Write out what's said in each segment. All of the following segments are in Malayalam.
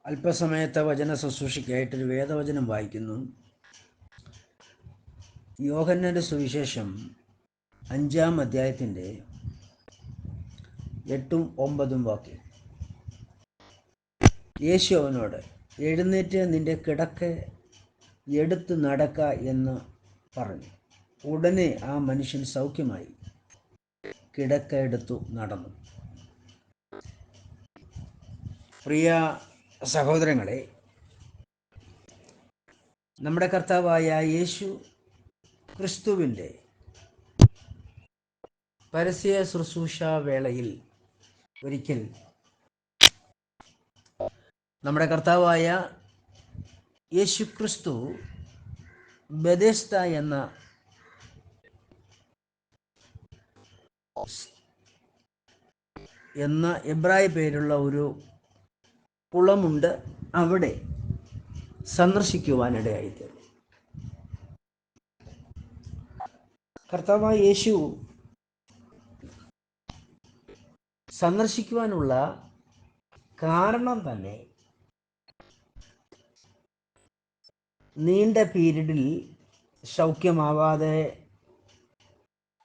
അല്പസമയത്തെ വചന ശുശ്രൂഷയ്ക്കായിട്ടൊരു വേദവചനം വായിക്കുന്നു. യോഹന്നാന്റെ സുവിശേഷം 5-ാം അധ്യായത്തിൻ്റെ 8-ഉം 9-ഉം വാക്യം. യേശു അവനോട്, എഴുന്നേറ്റ് നിന്റെ കിടക്ക എടുത്ത് നടക്ക എന്ന് പറഞ്ഞു. ഉടനെ ആ മനുഷ്യൻ സൗഖ്യമായി കിടക്ക എടുത്തു നടന്നു. പ്രിയ സഹോദരങ്ങളെ, നമ്മുടെ കർത്താവായ യേശു ക്രിസ്തുവിൻ്റെ പരസ്യ ശുശ്രൂഷ വേളയിൽ ഒരിക്കൽ നമ്മുടെ കർത്താവായ യേശു ക്രിസ്തു ബെഥെസ്ദ എന്ന എബ്രായ പേരുള്ള ഒരു കുളമുണ്ട്, അവിടെ സന്ദർശിക്കുവാനിടയായിത്തീർന്നു. കർത്താവായ യേശു സന്ദർശിക്കുവാനുള്ള കാരണം തന്നെ നീണ്ട പീരീഡിൽ സൗഖ്യമാവാതെ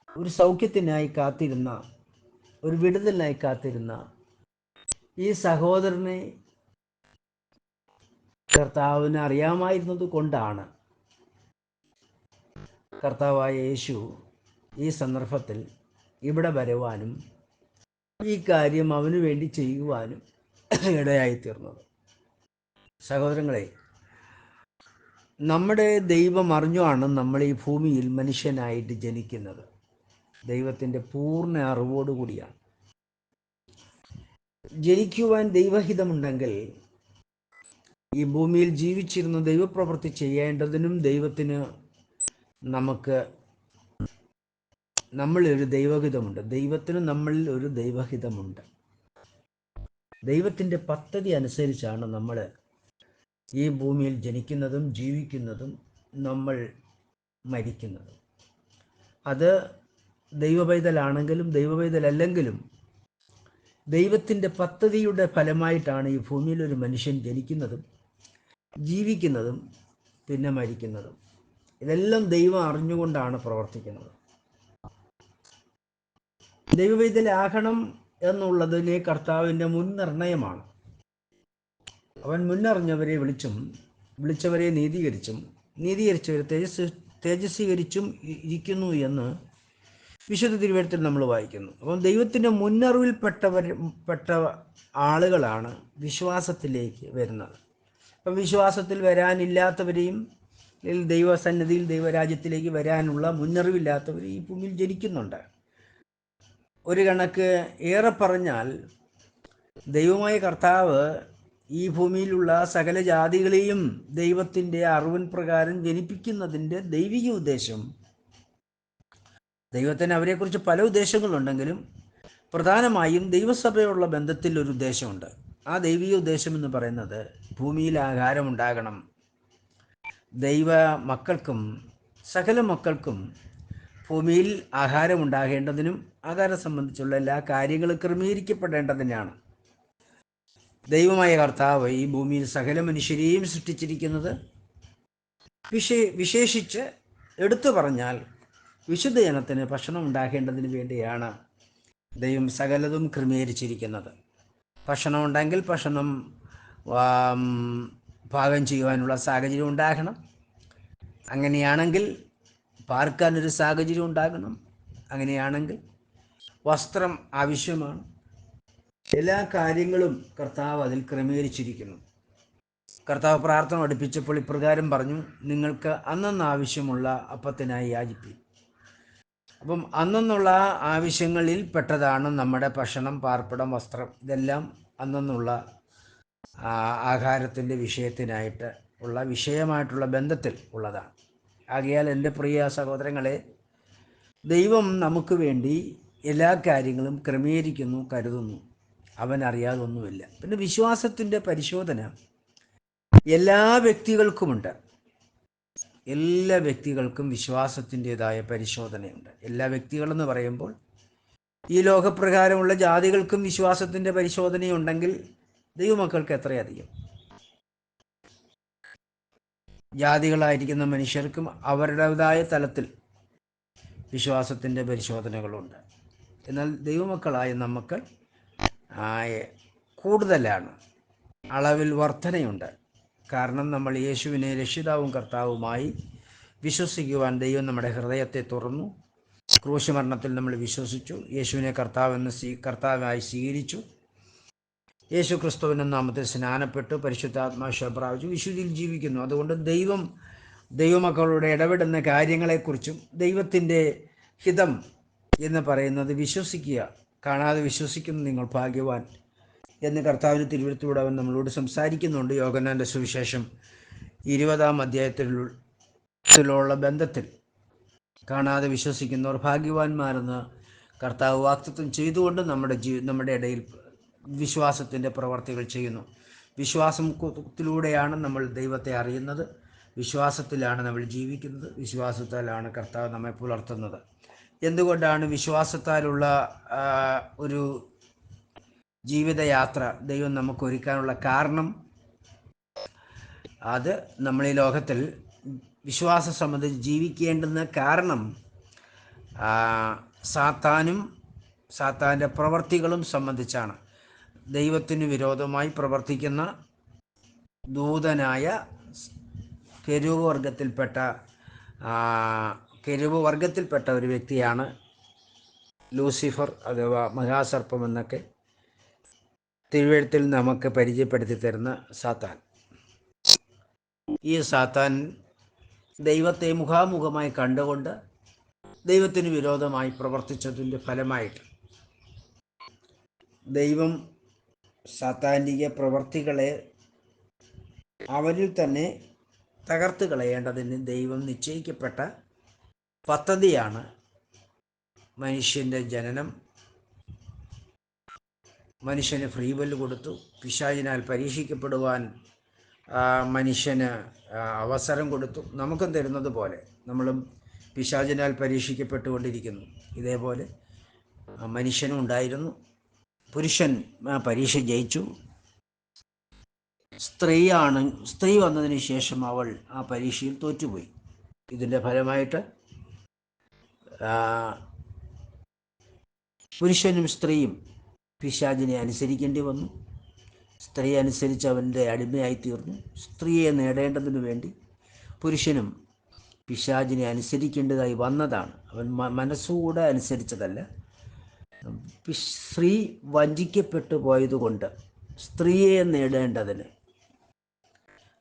ഒരു സൗഖ്യത്തിനായി കാത്തിരുന്ന, ഒരു വിടുതലിനായി കാത്തിരുന്ന ഈ സഹോദരനെ കർത്താവിന് അറിയാമായിരുന്നത് കൊണ്ടാണ് കർത്താവായ യേശു ഈ സന്ദർഭത്തിൽ ഇവിടെ വരുവാനും ഈ കാര്യം അവന് വേണ്ടി ചെയ്യുവാനും ഇടയായിത്തീർന്നത്. സഹോദരങ്ങളെ, നമ്മുടെ ദൈവം അറിഞ്ഞാണ് നമ്മൾ ഈ ഭൂമിയിൽ മനുഷ്യനായിട്ട് ജനിക്കുന്നത്. ദൈവത്തിൻ്റെ പൂർണ്ണ അറിവോടുകൂടിയാണ്. ജനിക്കുവാൻ ദൈവഹിതമുണ്ടെങ്കിൽ ഈ ഭൂമിയിൽ ജീവിച്ചിരുന്ന ദൈവപ്രവൃത്തി ചെയ്യേണ്ടതിനും ദൈവത്തിന് നമ്മളിലൊരു ദൈവഹിതമുണ്ട്. ദൈവത്തിന് നമ്മളിൽ ഒരു ദൈവഹിതമുണ്ട്. ദൈവത്തിൻ്റെ പദ്ധതി അനുസരിച്ചാണ് നമ്മൾ ഈ ഭൂമിയിൽ ജനിക്കുന്നതും ജീവിക്കുന്നതും നമ്മൾ മരിക്കുന്നതും. അത് ദൈവപൈതലാണെങ്കിലും ദൈവപൈതലല്ലെങ്കിലും ദൈവത്തിൻ്റെ പദ്ധതിയുടെ ഫലമായിട്ടാണ് ഈ ഭൂമിയിൽ ഒരു മനുഷ്യൻ ജനിക്കുന്നതും ജീവിക്കുന്നതും പിന്നെ മരിക്കുന്നതും. ഇതെല്ലാം ദൈവം അറിഞ്ഞുകൊണ്ടാണ് പ്രവർത്തിക്കുന്നത്. ദൈവപൈതലാകണം എന്നുള്ളതിലെ കർത്താവിൻ്റെ മുൻനിർണയമാണ്. അവൻ മുന്നറിഞ്ഞവരെ വിളിച്ചവരെ നീതീകരിച്ചവരെ തേജസ്വീകരിച്ചും ഇരിക്കുന്നു എന്ന് വിശുദ്ധ തിരുവചനത്തിൽ നമ്മൾ വായിക്കുന്നു. അപ്പം ദൈവത്തിൻ്റെ മുന്നറിവിൽപ്പെട്ട ആളുകളാണ് വിശ്വാസത്തിലേക്ക് വരുന്നത്. അപ്പം വിശ്വാസത്തിൽ വരാനില്ലാത്തവരെയും ദൈവസന്നിധിയിൽ ദൈവരാജ്യത്തിലേക്ക് വരാനുള്ള മുന്നറിവില്ലാത്തവർ ഈ ഭൂമിയിൽ ജനിക്കുന്നുണ്ട്. ഒരു കണക്ക് ഏറെ പറഞ്ഞാൽ ദൈവമായ കർത്താവ് ഈ ഭൂമിയിലുള്ള സകല ജാതികളെയും ദൈവത്തിൻ്റെ അറിവിൻ പ്രകാരം ജനിപ്പിക്കുന്നതിൻ്റെ ദൈവിക ഉദ്ദേശം, ദൈവത്തിന് അവരെക്കുറിച്ച് പല ഉദ്ദേശങ്ങളുണ്ടെങ്കിലും പ്രധാനമായും ദൈവസഭയുള്ള ബന്ധത്തിൽ ഒരു ഉദ്ദേശമുണ്ട്. ആ ദൈവിക ഉദ്ദേശം എന്ന് പറയുന്നത് ഭൂമിയിൽ ആഹാരമുണ്ടാകണം, ദൈവ മക്കൾക്കും സകല മക്കൾക്കും ഭൂമിയിൽ ആഹാരമുണ്ടാകേണ്ടതിനും ആഹാരം സംബന്ധിച്ചുള്ള എല്ലാ കാര്യങ്ങളും ക്രമീകരിക്കപ്പെടേണ്ടതിനാണ് ദൈവമായ കർത്താവ് ഈ ഭൂമിയിൽ സകല മനുഷ്യരെയും സൃഷ്ടിച്ചിരിക്കുന്നത്. വിശേഷിച്ച് എടുത്തു പറഞ്ഞാൽ വിശുദ്ധ ജനത്തിന് ഭക്ഷണം ഉണ്ടാകേണ്ടതിന് വേണ്ടിയാണ് ദൈവം സകലതും ക്രമീകരിച്ചിരിക്കുന്നത്. ഭക്ഷണം ഉണ്ടെങ്കിൽ ഭക്ഷണം പാകം ചെയ്യുവാനുള്ള സാഹചര്യം ഉണ്ടാകണം. അങ്ങനെയാണെങ്കിൽ പാർക്കാനൊരു സാഹചര്യം ഉണ്ടാകണം. അങ്ങനെയാണെങ്കിൽ വസ്ത്രം ആവശ്യമാണ്. എല്ലാ കാര്യങ്ങളും കർത്താവ് അതിൽ ക്രമീകരിച്ചിരിക്കുന്നു. കർത്താവ് പ്രാർത്ഥന പഠിപ്പിച്ചപ്പോൾ ഇപ്രകാരം പറഞ്ഞു, നിങ്ങൾക്ക് അന്നന്ന് ആവശ്യമുള്ള അപ്പത്തിനായി യാചിപ്പീൻ. അപ്പം അന്നന്നുള്ള ആവശ്യങ്ങളിൽ പെട്ടതാണ് നമ്മുടെ ഭക്ഷണം, പാർപ്പിടം, വസ്ത്രം. ഇതെല്ലാം അന്നന്നുള്ള ആഹാരത്തിൻ്റെ വിഷയമായിട്ടുള്ള ബന്ധത്തിൽ ഉള്ളതാണ്. ആകയാൽ എൻ്റെ പ്രിയ സഹോദരങ്ങളെ, ദൈവം നമുക്ക് വേണ്ടി എല്ലാ കാര്യങ്ങളും ക്രമീകരിക്കുന്നു, കരുതുന്നു. അവൻ അറിയാതൊന്നുമില്ല. പിന്നെ വിശ്വാസത്തിൻ്റെ പരിശോധന എല്ലാ വ്യക്തികൾക്കുമുണ്ട്. എല്ലാ വ്യക്തികൾക്കും വിശ്വാസത്തിൻ്റെതായ പരിശോധനയുണ്ട്. എല്ലാ വ്യക്തികളെന്ന് പറയുമ്പോൾ ഈ ലോകപ്രകാരമുള്ള ജാതികൾക്കും വിശ്വാസത്തിൻ്റെ പരിശോധനയുണ്ടെങ്കിൽ ദൈവമക്കൾക്ക് എത്രയധികം. ജാതികളായിരിക്കുന്ന മനുഷ്യർക്കും അവരുടേതായ തലത്തിൽ വിശ്വാസത്തിൻ്റെ പരിശോധനകളുണ്ട്. എന്നാൽ ദൈവമക്കളായ നമുക്ക് കൂടുതലാണ്, അളവിൽ വർധനയുണ്ട്. കാരണം നമ്മൾ യേശുവിനെ രക്ഷിതാവും കർത്താവുമായി വിശ്വസിക്കുവാൻ ദൈവം നമ്മുടെ ഹൃദയത്തെ തുറന്നു. ക്രൂശുമരണത്തിൽ നമ്മൾ വിശ്വസിച്ചു, യേശുവിനെ കർത്താവായി സ്വീകരിച്ചു, യേശു ക്രിസ്തുവിൻ്റെ നാമത്തിൽ സ്നാനപ്പെട്ടു, പരിശുദ്ധാത്മാശ പ്രാപിച്ചു, വിശുദ്ധിയിൽ ജീവിക്കുന്നു. അതുകൊണ്ട് ദൈവമക്കളുടെ ഇടപെടുന്ന കാര്യങ്ങളെക്കുറിച്ചും ദൈവത്തിൻ്റെ ഹിതം എന്ന് പറയുന്നത് വിശ്വസിക്കുക. കാണാതെ വിശ്വസിക്കുന്ന നിങ്ങൾ ഭാഗ്യവാൻ എന്ന് കർത്താവിന് തിരുവഴുത്തിലൂടെ അവൻ നമ്മളോട് സംസാരിക്കുന്നുണ്ട്. യോഹന്നാൻ്റെ സുവിശേഷം 20-ാം അധ്യായത്തിലുള്ള ബന്ധത്തിൽ കാണാതെ വിശ്വസിക്കുന്നവർ ഭാഗ്യവാന്മാരെന്ന് കർത്താവ് വാഗ്ദത്തം ചെയ്തുകൊണ്ട് നമ്മുടെ ഇടയിൽ വിശ്വാസത്തിൻ്റെ പ്രവർത്തികൾ ചെയ്യുന്നു. വിശ്വാസത്തിലൂടെയാണ് നമ്മൾ ദൈവത്തെ അറിയുന്നത്, വിശ്വാസത്തിലാണ് നമ്മൾ ജീവിക്കുന്നത്, വിശ്വാസത്താലാണ് കർത്താവ് നമ്മെ പുലർത്തുന്നത്. എന്തുകൊണ്ടാണ് വിശ്വാസത്താലുള്ള ഒരു ജീവിതയാത്ര ദൈവം നമുക്ക് ഒരുക്കാനുള്ള കാരണം? അത് നമ്മൾ ഈ ലോകത്തിൽ വിശ്വാസം സംബന്ധിച്ച് ജീവിക്കേണ്ടുന്ന കാരണം സാത്താൻ്റെ പ്രവർത്തികളും സംബന്ധിച്ചാണ്. ദൈവത്തിന് വിരോധമായി പ്രവർത്തിക്കുന്ന ദൂതനായ കെരൂബ് വർഗത്തിൽപ്പെട്ട ഒരു വ്യക്തിയാണ് ലൂസിഫർ അഥവാ മഹാസർപ്പം എന്നൊക്കെ തിരുവെഴുത്തിൽ നമുക്ക് പരിചയപ്പെടുത്തി തരുന്ന സാത്താൻ. ഈ സാത്താൻ ദൈവത്തെ മുഖാമുഖമായി കണ്ടുകൊണ്ട് ദൈവത്തിന് വിരോധമായി പ്രവർത്തിച്ചതിൻ്റെ ഫലമായിട്ട് ദൈവം സാത്താനിക പ്രവർത്തികളെ അവരിൽ തന്നെ തകർത്ത് കളയേണ്ടതിന് ദൈവം നിശ്ചയിക്കപ്പെട്ട പദ്ധതിയാണ് മനുഷ്യൻ്റെ ജനനം. മനുഷ്യന് ഫ്രീ വില്ല് കൊടുത്തു, പിശാചിനാൽ പരീക്ഷിക്കപ്പെടുവാൻ മനുഷ്യന് അവസരം കൊടുത്തു. നമുക്കും തരുന്നത് പോലെ നമ്മളും പിശാചിനാൽ പരീക്ഷിക്കപ്പെട്ടുകൊണ്ടിരിക്കുന്നു. ഇതേപോലെ മനുഷ്യനും ഉണ്ടായിരുന്നു. പുരുഷൻ പരീക്ഷ ജയിച്ചു. സ്ത്രീ വന്നതിന് ശേഷം അവൾ ആ പരീക്ഷയിൽ തോറ്റുപോയി. ഇതിൻ്റെ ഫലമായിട്ട് പുരുഷനും സ്ത്രീയും പിശാചിനെ അനുസരിക്കേണ്ടി വന്നു. സ്ത്രീ അനുസരിച്ച് അവൻ്റെ അടിമയായി തീർന്നു. സ്ത്രീയെ നേടേണ്ടതിനു വേണ്ടി പുരുഷനും പിശാചിനെ അനുസരിക്കേണ്ടതായി വന്നതാണ്. അവൻ മനസ്സുകൂടെ അനുസരിച്ചതല്ല. സ്ത്രീ വഞ്ചിക്കപ്പെട്ടു പോയതുകൊണ്ട് സ്ത്രീയെ നേടേണ്ടതിന്,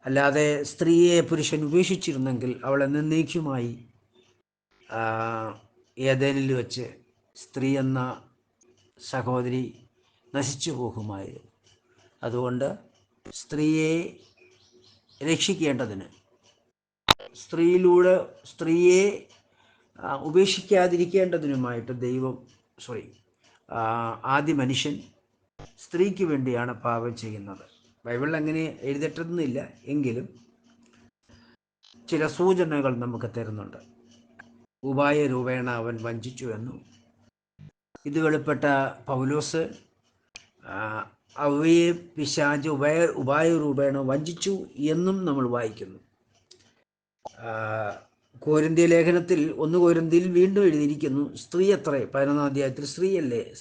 അല്ലാതെ സ്ത്രീയെ പുരുഷൻ ഉപേക്ഷിച്ചിരുന്നെങ്കിൽ അവളെ എന്നേക്കുമായി ഏദേനിൽ വെച്ച് സ്ത്രീ എന്ന സഹോദരി നശിച്ചു പോകുമായിരുന്നു. അതുകൊണ്ട് സ്ത്രീയെ രക്ഷിക്കേണ്ടതിന്, സ്ത്രീയെ ഉപേക്ഷിക്കാതിരിക്കേണ്ടതിനുമായിട്ട് ആദ്യ മനുഷ്യൻ സ്ത്രീക്ക് വേണ്ടിയാണ് പാപം ചെയ്യുന്നത്. ബൈബിളിൽ അങ്ങനെ എഴുതിയിട്ടൊന്നുമില്ല, എങ്കിലും ചില സൂചനകൾ നമുക്ക് തരുന്നുണ്ട്. ഉപായ രൂപേണ അവൻ വഞ്ചിച്ചു എന്നും, ഇത് വെളിപ്പെട്ട പൗലോസ് അവയെ പിശാച് ഉപായ രൂപേണ വഞ്ചിച്ചു എന്നും നമ്മൾ വായിക്കുന്നു. കോരിന്ത്യ ലേഖനത്തിൽ 1 കോരിന്ത്യയിൽ വീണ്ടും എഴുതിയിരിക്കുന്നു, സ്ത്രീ അത്രേ, 11-ാം അധ്യായത്തിൽ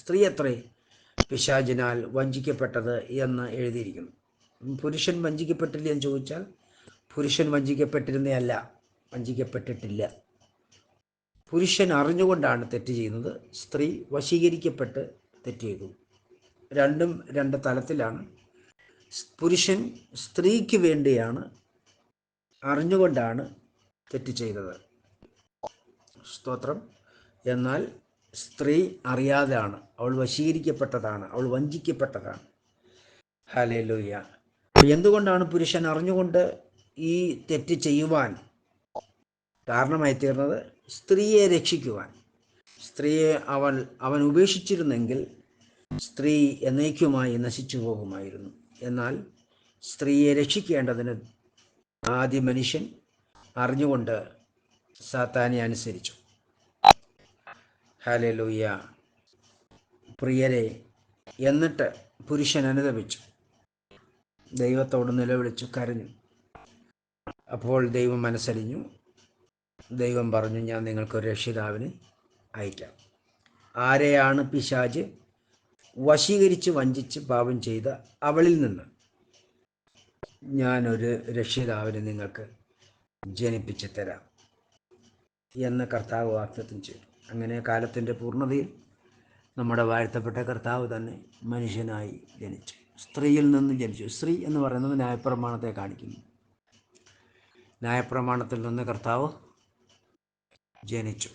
സ്ത്രീ അത്രേ പിശാചിനാൽ വഞ്ചിക്കപ്പെട്ടത് എന്ന് എഴുതിയിരിക്കുന്നു. പുരുഷൻ വഞ്ചിക്കപ്പെട്ടില്ല എന്ന് ചോദിച്ചാൽ പുരുഷൻ വഞ്ചിക്കപ്പെട്ടിട്ടില്ല. പുരുഷൻ അറിഞ്ഞുകൊണ്ടാണ് തെറ്റ് ചെയ്യുന്നത്, സ്ത്രീ വശീകരിക്കപ്പെട്ട് തെറ്റ് ചെയ്തു. രണ്ടും രണ്ട് തലത്തിലാണ്. പുരുഷൻ സ്ത്രീക്ക് വേണ്ടിയാണ്, അറിഞ്ഞുകൊണ്ടാണ് തെറ്റ് ചെയ്തത്. സ്തോത്രം. എന്നാൽ സ്ത്രീ അറിയാതെയാണ്, അവൾ വശീകരിക്കപ്പെട്ടതാണ്, അവൾ വഞ്ചിക്കപ്പെട്ടതാണ്. ഹല്ലേലൂയ. എന്തുകൊണ്ടാണ് പുരുഷൻ അറിഞ്ഞുകൊണ്ട് ഈ തെറ്റ് ചെയ്യുവാൻ കാരണമായി തീർന്നത്? സ്ത്രീയെ രക്ഷിക്കുവാൻ. സ്ത്രീയെ അവൻ ഉപേക്ഷിച്ചിരുന്നെങ്കിൽ സ്ത്രീ എന്നേക്കുമായി നശിച്ചു പോകുമായിരുന്നു. എന്നാൽ സ്ത്രീയെ രക്ഷിക്കേണ്ടതിന് ആദ്യ മനുഷ്യൻ അറിഞ്ഞുകൊണ്ട് സാത്താനെ അനുസരിച്ചു. ഹല്ലേലൂയ. പ്രിയരെ, എന്നിട്ട് പുരുഷൻ അനുതപിച്ചു, ദൈവത്തോട് നിലവിളിച്ചു കരഞ്ഞു. അപ്പോൾ ദൈവം മനസ്സലിഞ്ഞു. ദൈവം പറഞ്ഞു, ഞാൻ നിങ്ങൾക്കൊരു രക്ഷിതാവിനെ അയക്കാം. ആരെയാണ് പിശാച് വശീകരിച്ച് വഞ്ചിച്ച് പാപം ചെയ്ത അവളിൽ നിന്ന് ഞാനൊരു രക്ഷിതാവിനെ നിങ്ങൾക്ക് ജനിപ്പിച്ച് തരാം എന്ന് കർത്താവ് വാഗ്ദത്തം ചെയ്തു. അങ്ങനെ കാലത്തിൻ്റെ പൂർണ്ണതയിൽ നമ്മുടെ വാഴ്ത്തപ്പെട്ട കർത്താവ് തന്നെ മനുഷ്യനായി ജനിച്ചു. സ്ത്രീയിൽ നിന്ന് ജനിച്ചു. സ്ത്രീ എന്ന് പറയുന്നത് ന്യായപ്രമാണത്തെ കാണിക്കുന്നു. ന്യായപ്രമാണത്തിൽ നിന്ന് കർത്താവ് ജനിച്ചു.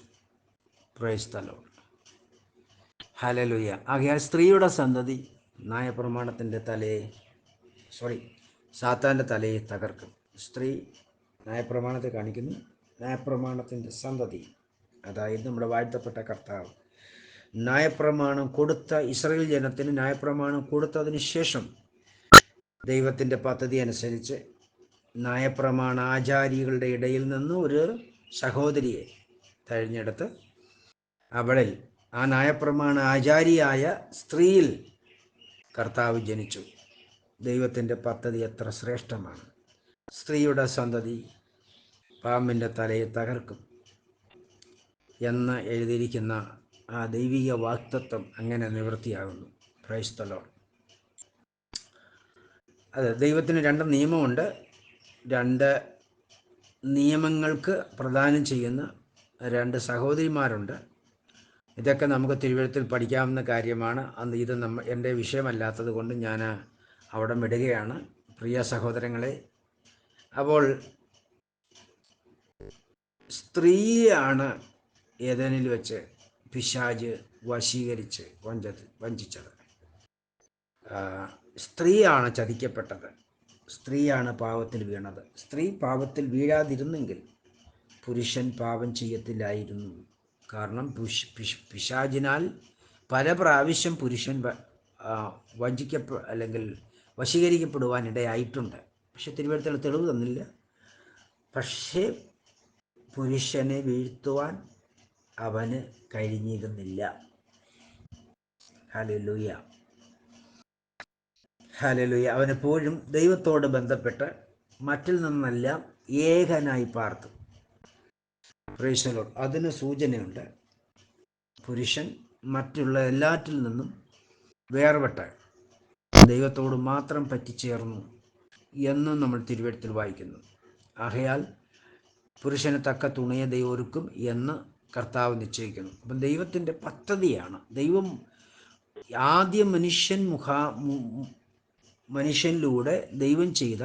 Praise the Lord. ഹല്ലേലൂയ. ആകയാൽ സ്ത്രീയുടെ സന്തതി ന്യായപ്രമാണത്തിൻ്റെ സാത്താൻ്റെ തലയെ തകർക്കും. സ്ത്രീ ന്യായപ്രമാണത്തെ കാണിക്കുന്നു. ന്യായപ്രമാണത്തിൻ്റെ സന്തതി, അതായത് നമ്മുടെ വാഴ്ത്തപ്പെട്ട കർത്താവ് ന്യായപ്രമാണം കൊടുത്ത ഇസ്രായേൽ ജനത്തിന് ന്യായപ്രമാണം കൊടുത്തതിന് ശേഷം ദൈവത്തിൻ്റെ പദ്ധതി അനുസരിച്ച് ന്യായപ്രമാണ ആചാരികളുടെ ഇടയിൽ നിന്ന് ഒരു സഹോദരിയെ തിരഞ്ഞെടുത്ത് അവളിൽ ആ ന്യായപ്രമാണ ആചാരിയായ സ്ത്രീയിൽ കർത്താവ് ജനിച്ചു. ദൈവത്തിൻ്റെ പദ്ധതി എത്ര ശ്രേഷ്ഠമാണ്! സ്ത്രീയുടെ സന്തതി പാമ്പിൻ്റെ തലയെ തകർക്കും എന്ന് എഴുതിയിരിക്കുന്ന ആ ദൈവിക വാഗ്ദത്തം അങ്ങനെ നിവൃത്തിയാകുന്നു. Praise the Lord. അതെ, ദൈവത്തിന് രണ്ട് നിയമമുണ്ട്. രണ്ട് നിയമങ്ങൾക്ക് പ്രദാനം ചെയ്യുന്ന രണ്ട് സഹോദരിമാരുണ്ട്. ഇതൊക്കെ നമുക്ക് തിരുവഴുത്തിൽ പഠിക്കാവുന്ന കാര്യമാണ്. ഇത് എൻ്റെ വിഷയമല്ലാത്തത് കൊണ്ട് ഞാൻ അവിടെ വിടുകയാണ്, പ്രിയ സഹോദരങ്ങളെ. അപ്പോൾ സ്ത്രീയാണ് ഏദനിൽ വെച്ച് പിശാച് വശീകരിച്ച് വഞ്ചിച്ചത്. സ്ത്രീയാണ് ചതിക്കപ്പെട്ടത്. സ്ത്രീയാണ് പാപത്തിൽ വീണത്. സ്ത്രീ പാപത്തിൽ വീഴാതിരുന്നെങ്കിൽ പുരുഷൻ പാപം ചെയ്യത്തില്ലായിരുന്നു. കാരണം പിശാചിനാൽ പല പ്രാവശ്യം പുരുഷൻ അല്ലെങ്കിൽ വശീകരിക്കപ്പെടുവാനിടയായിട്ടുണ്ട്. പക്ഷെ തിരുവഴുത്തിൽ തെളിവ് തന്നില്ല. പക്ഷേ പുരുഷനെ വീഴ്ത്തുവാൻ അവന് കഴിഞ്ഞിരുന്നില്ല. Hallelujah, hallelujah. അവനെപ്പോഴും ദൈവത്തോട് ബന്ധപ്പെട്ട് മറ്റിൽ നിന്നെല്ലാം ഏകനായി പാർത്തു. Praise the Lord. അതിന് സൂചനയുണ്ട്. പുരുഷൻ മറ്റുള്ള എല്ലാറ്റിൽ നിന്നും വേർപെട്ട് ദൈവത്തോട് മാത്രം പറ്റിച്ചേർന്നു എന്നും നമ്മൾ തിരുവഴുത്തിൽ വായിക്കുന്നു. ആകയാൽ പുരുഷന് തക്ക തുണയെ ദൈവം ഒരുക്കും എന്ന് കർത്താവ് നിശ്ചയിക്കുന്നു. അപ്പം ദൈവത്തിൻ്റെ പദ്ധതിയാണ്. ദൈവം ആദ്യ മനുഷ്യനിലൂടെ ദൈവം ചെയ്ത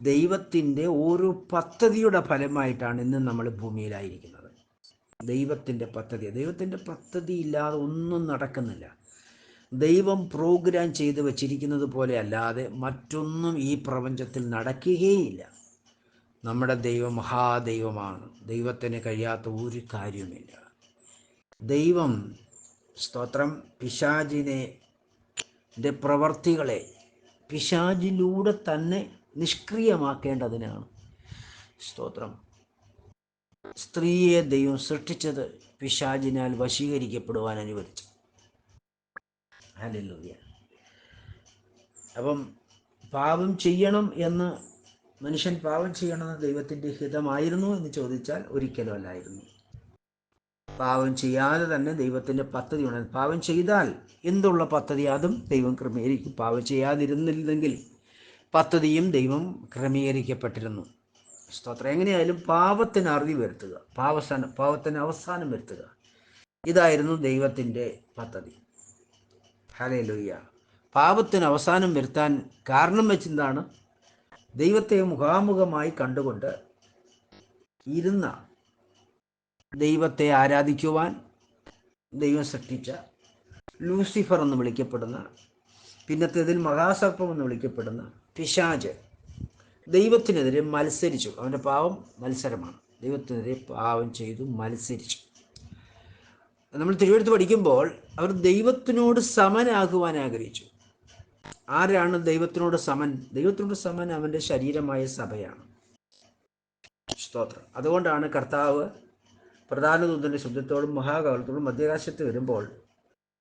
ദൈവത്തിൻ്റെ ഓരോ പദ്ധതിയുടെ ഫലമായിട്ടാണ് ഇന്ന് നമ്മൾ ഭൂമിയിലായിരിക്കുന്നത്. ദൈവത്തിൻ്റെ പദ്ധതി ഇല്ലാതെ ഒന്നും നടക്കുന്നില്ല. ദൈവം പ്രോഗ്രാം ചെയ്ത് വച്ചിരിക്കുന്നത് പോലെ അല്ലാതെ മറ്റൊന്നും ഈ പ്രപഞ്ചത്തിൽ നടക്കുകയില്ല. നമ്മുടെ ദൈവം മഹാദൈവമാണ്. ദൈവത്തിന് കഴിയാത്ത ഒരു കാര്യവുമില്ല. ദൈവം, സ്തോത്രം, പിശാചിൻ്റെ പ്രവർത്തികളെ പിശാചിലൂടെ തന്നെ നിഷ്ക്രിയമാക്കേണ്ടതിനാണ്. സ്തോത്രം. സ്ത്രീയെ ദൈവം സൃഷ്ടിച്ചത് പിശാചിനാൽ വശീകരിക്കപ്പെടുവാൻ അനുവദിച്ചു. ഹല്ലേലൂയ. അപ്പം പാപം ചെയ്യണം എന്ന് മനുഷ്യൻ പാപം ചെയ്യണമെന്ന് ദൈവത്തിൻ്റെ ഹിതമായിരുന്നു എന്ന് ചോദിച്ചാൽ ഒരിക്കലും അല്ലായിരുന്നു. പാപം ചെയ്യാതെ തന്നെ ദൈവത്തിൻ്റെ പദ്ധതി ഉണ്ട്. പാപം ചെയ്താൽ എന്തുള്ള പദ്ധതി അതും ദൈവം ക്രമീകരിക്കും. പാപം ചെയ്യാതിരുന്നില്ലെങ്കിൽ പദ്ധതിയും ദൈവം ക്രമീകരിക്കപ്പെട്ടിരുന്നു. സ്തോത്രം. എങ്ങനെയായാലും പാപത്തിന് അറുതി വരുത്തുക, പാപത്തിന് അവസാനം വരുത്തുക, ഇതായിരുന്നു ദൈവത്തിൻ്റെ പദ്ധതി. ഹല്ലേലൂയ. പാപത്തിന് അവസാനം വരുത്താൻ കാരണം വെച്ചെന്താണ്? ദൈവത്തെ മുഖാമുഖമായി കണ്ടുകൊണ്ട് ഇരുന്ന ദൈവത്തെ ആരാധിക്കുവാൻ ദൈവം സൃഷ്ടിച്ച ലൂസിഫർ എന്ന് വിളിക്കപ്പെടുന്ന, പിന്നത്തേതിൽ മഹാസർപ്പം എന്ന് വിളിക്കപ്പെടുന്ന പിശാച് ദൈവത്തിനെതിരെ മത്സരിച്ചു. അവൻ്റെ പാപം മത്സരമാണ്. ദൈവത്തിനെതിരെ പാപം ചെയ്തു മത്സരിച്ചു. നമ്മൾ തിരുവെഴുത്ത് പഠിക്കുമ്പോൾ അവർ ദൈവത്തിനോട് സമനാകുവാൻ ആഗ്രഹിച്ചു. ആരാണ് ദൈവത്തിനോട് സമൻ? ദൈവത്തിനോട് സമൻ അവൻ്റെ ശരീരമായ സഭയാണ്. സ്തോത്രം. അതുകൊണ്ടാണ് കർത്താവ് പ്രധാന ദൂതൻ്റെ ശബ്ദത്തോടും മഹാകാലത്തോടും മധ്യാകാശത്ത് വരുമ്പോൾ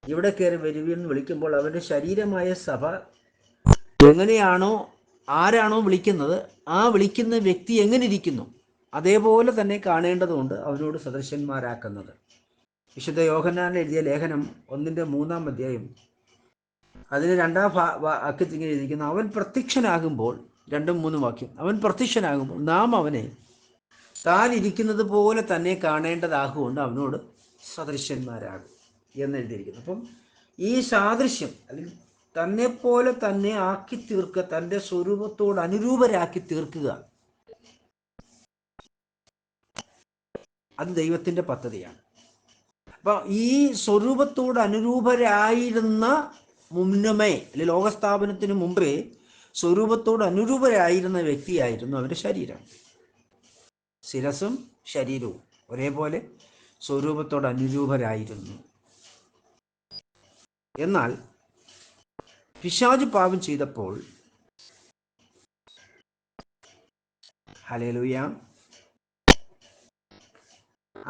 ഇവിടെ കയറി വരുവീൻ എന്ന് വിളിക്കുമ്പോൾ അവൻ്റെ ശരീരമായ സഭ എങ്ങനെയാണോ ആരാണോ വിളിക്കുന്നത് ആ വിളിക്കുന്ന വ്യക്തി എങ്ങനെ ഇരിക്കുന്നു അതേപോലെ തന്നെ കാണേണ്ടതുകൊണ്ട് അവനോട് സദൃശന്മാരാക്കുന്നത്. വിശുദ്ധ യോഹന്നാൻ എഴുതിയ ലേഖനം 1:3 അതിന് 2 വാക്യത്തിൽ ഇങ്ങനെ ഇരിക്കുന്നു, അവൻ പ്രത്യക്ഷനാകുമ്പോൾ, 2-3 വാക്യം, അവൻ പ്രത്യക്ഷനാകുമ്പോൾ നാം അവനെ താൻ ഇരിക്കുന്നത് പോലെ തന്നെ കാണേണ്ടതാകുകൊണ്ട് അവനോട് സദൃശന്മാരാകും എന്നെഴുതിയിരിക്കുന്നു. അപ്പം ഈ സാദൃശ്യം അല്ലെങ്കിൽ തന്നെ പോലെ തന്നെ ആക്കി തീർക്കുക, തൻ്റെ സ്വരൂപത്തോട് അനുരൂപരാക്കി തീർക്കുക, അത് ദൈവത്തിൻ്റെ പദ്ധതിയാണ്. അപ്പം ഈ സ്വരൂപത്തോട് അനുരൂപരായിരുന്ന മുന്നമേ അല്ലെങ്കിൽ ലോകസ്ഥാപനത്തിന് മുമ്പേ സ്വരൂപത്തോട് അനുരൂപരായിരുന്ന വ്യക്തിയായിരുന്നു അവൻ്റെ ശരീരം. ശിരസും ശരീരവും ഒരേപോലെ സ്വരൂപത്തോട് അനുരൂപരായിരുന്നു. എന്നാൽ പിശാച് പാപം ചെയ്തപ്പോൾ, ഹല്ലേലൂയ,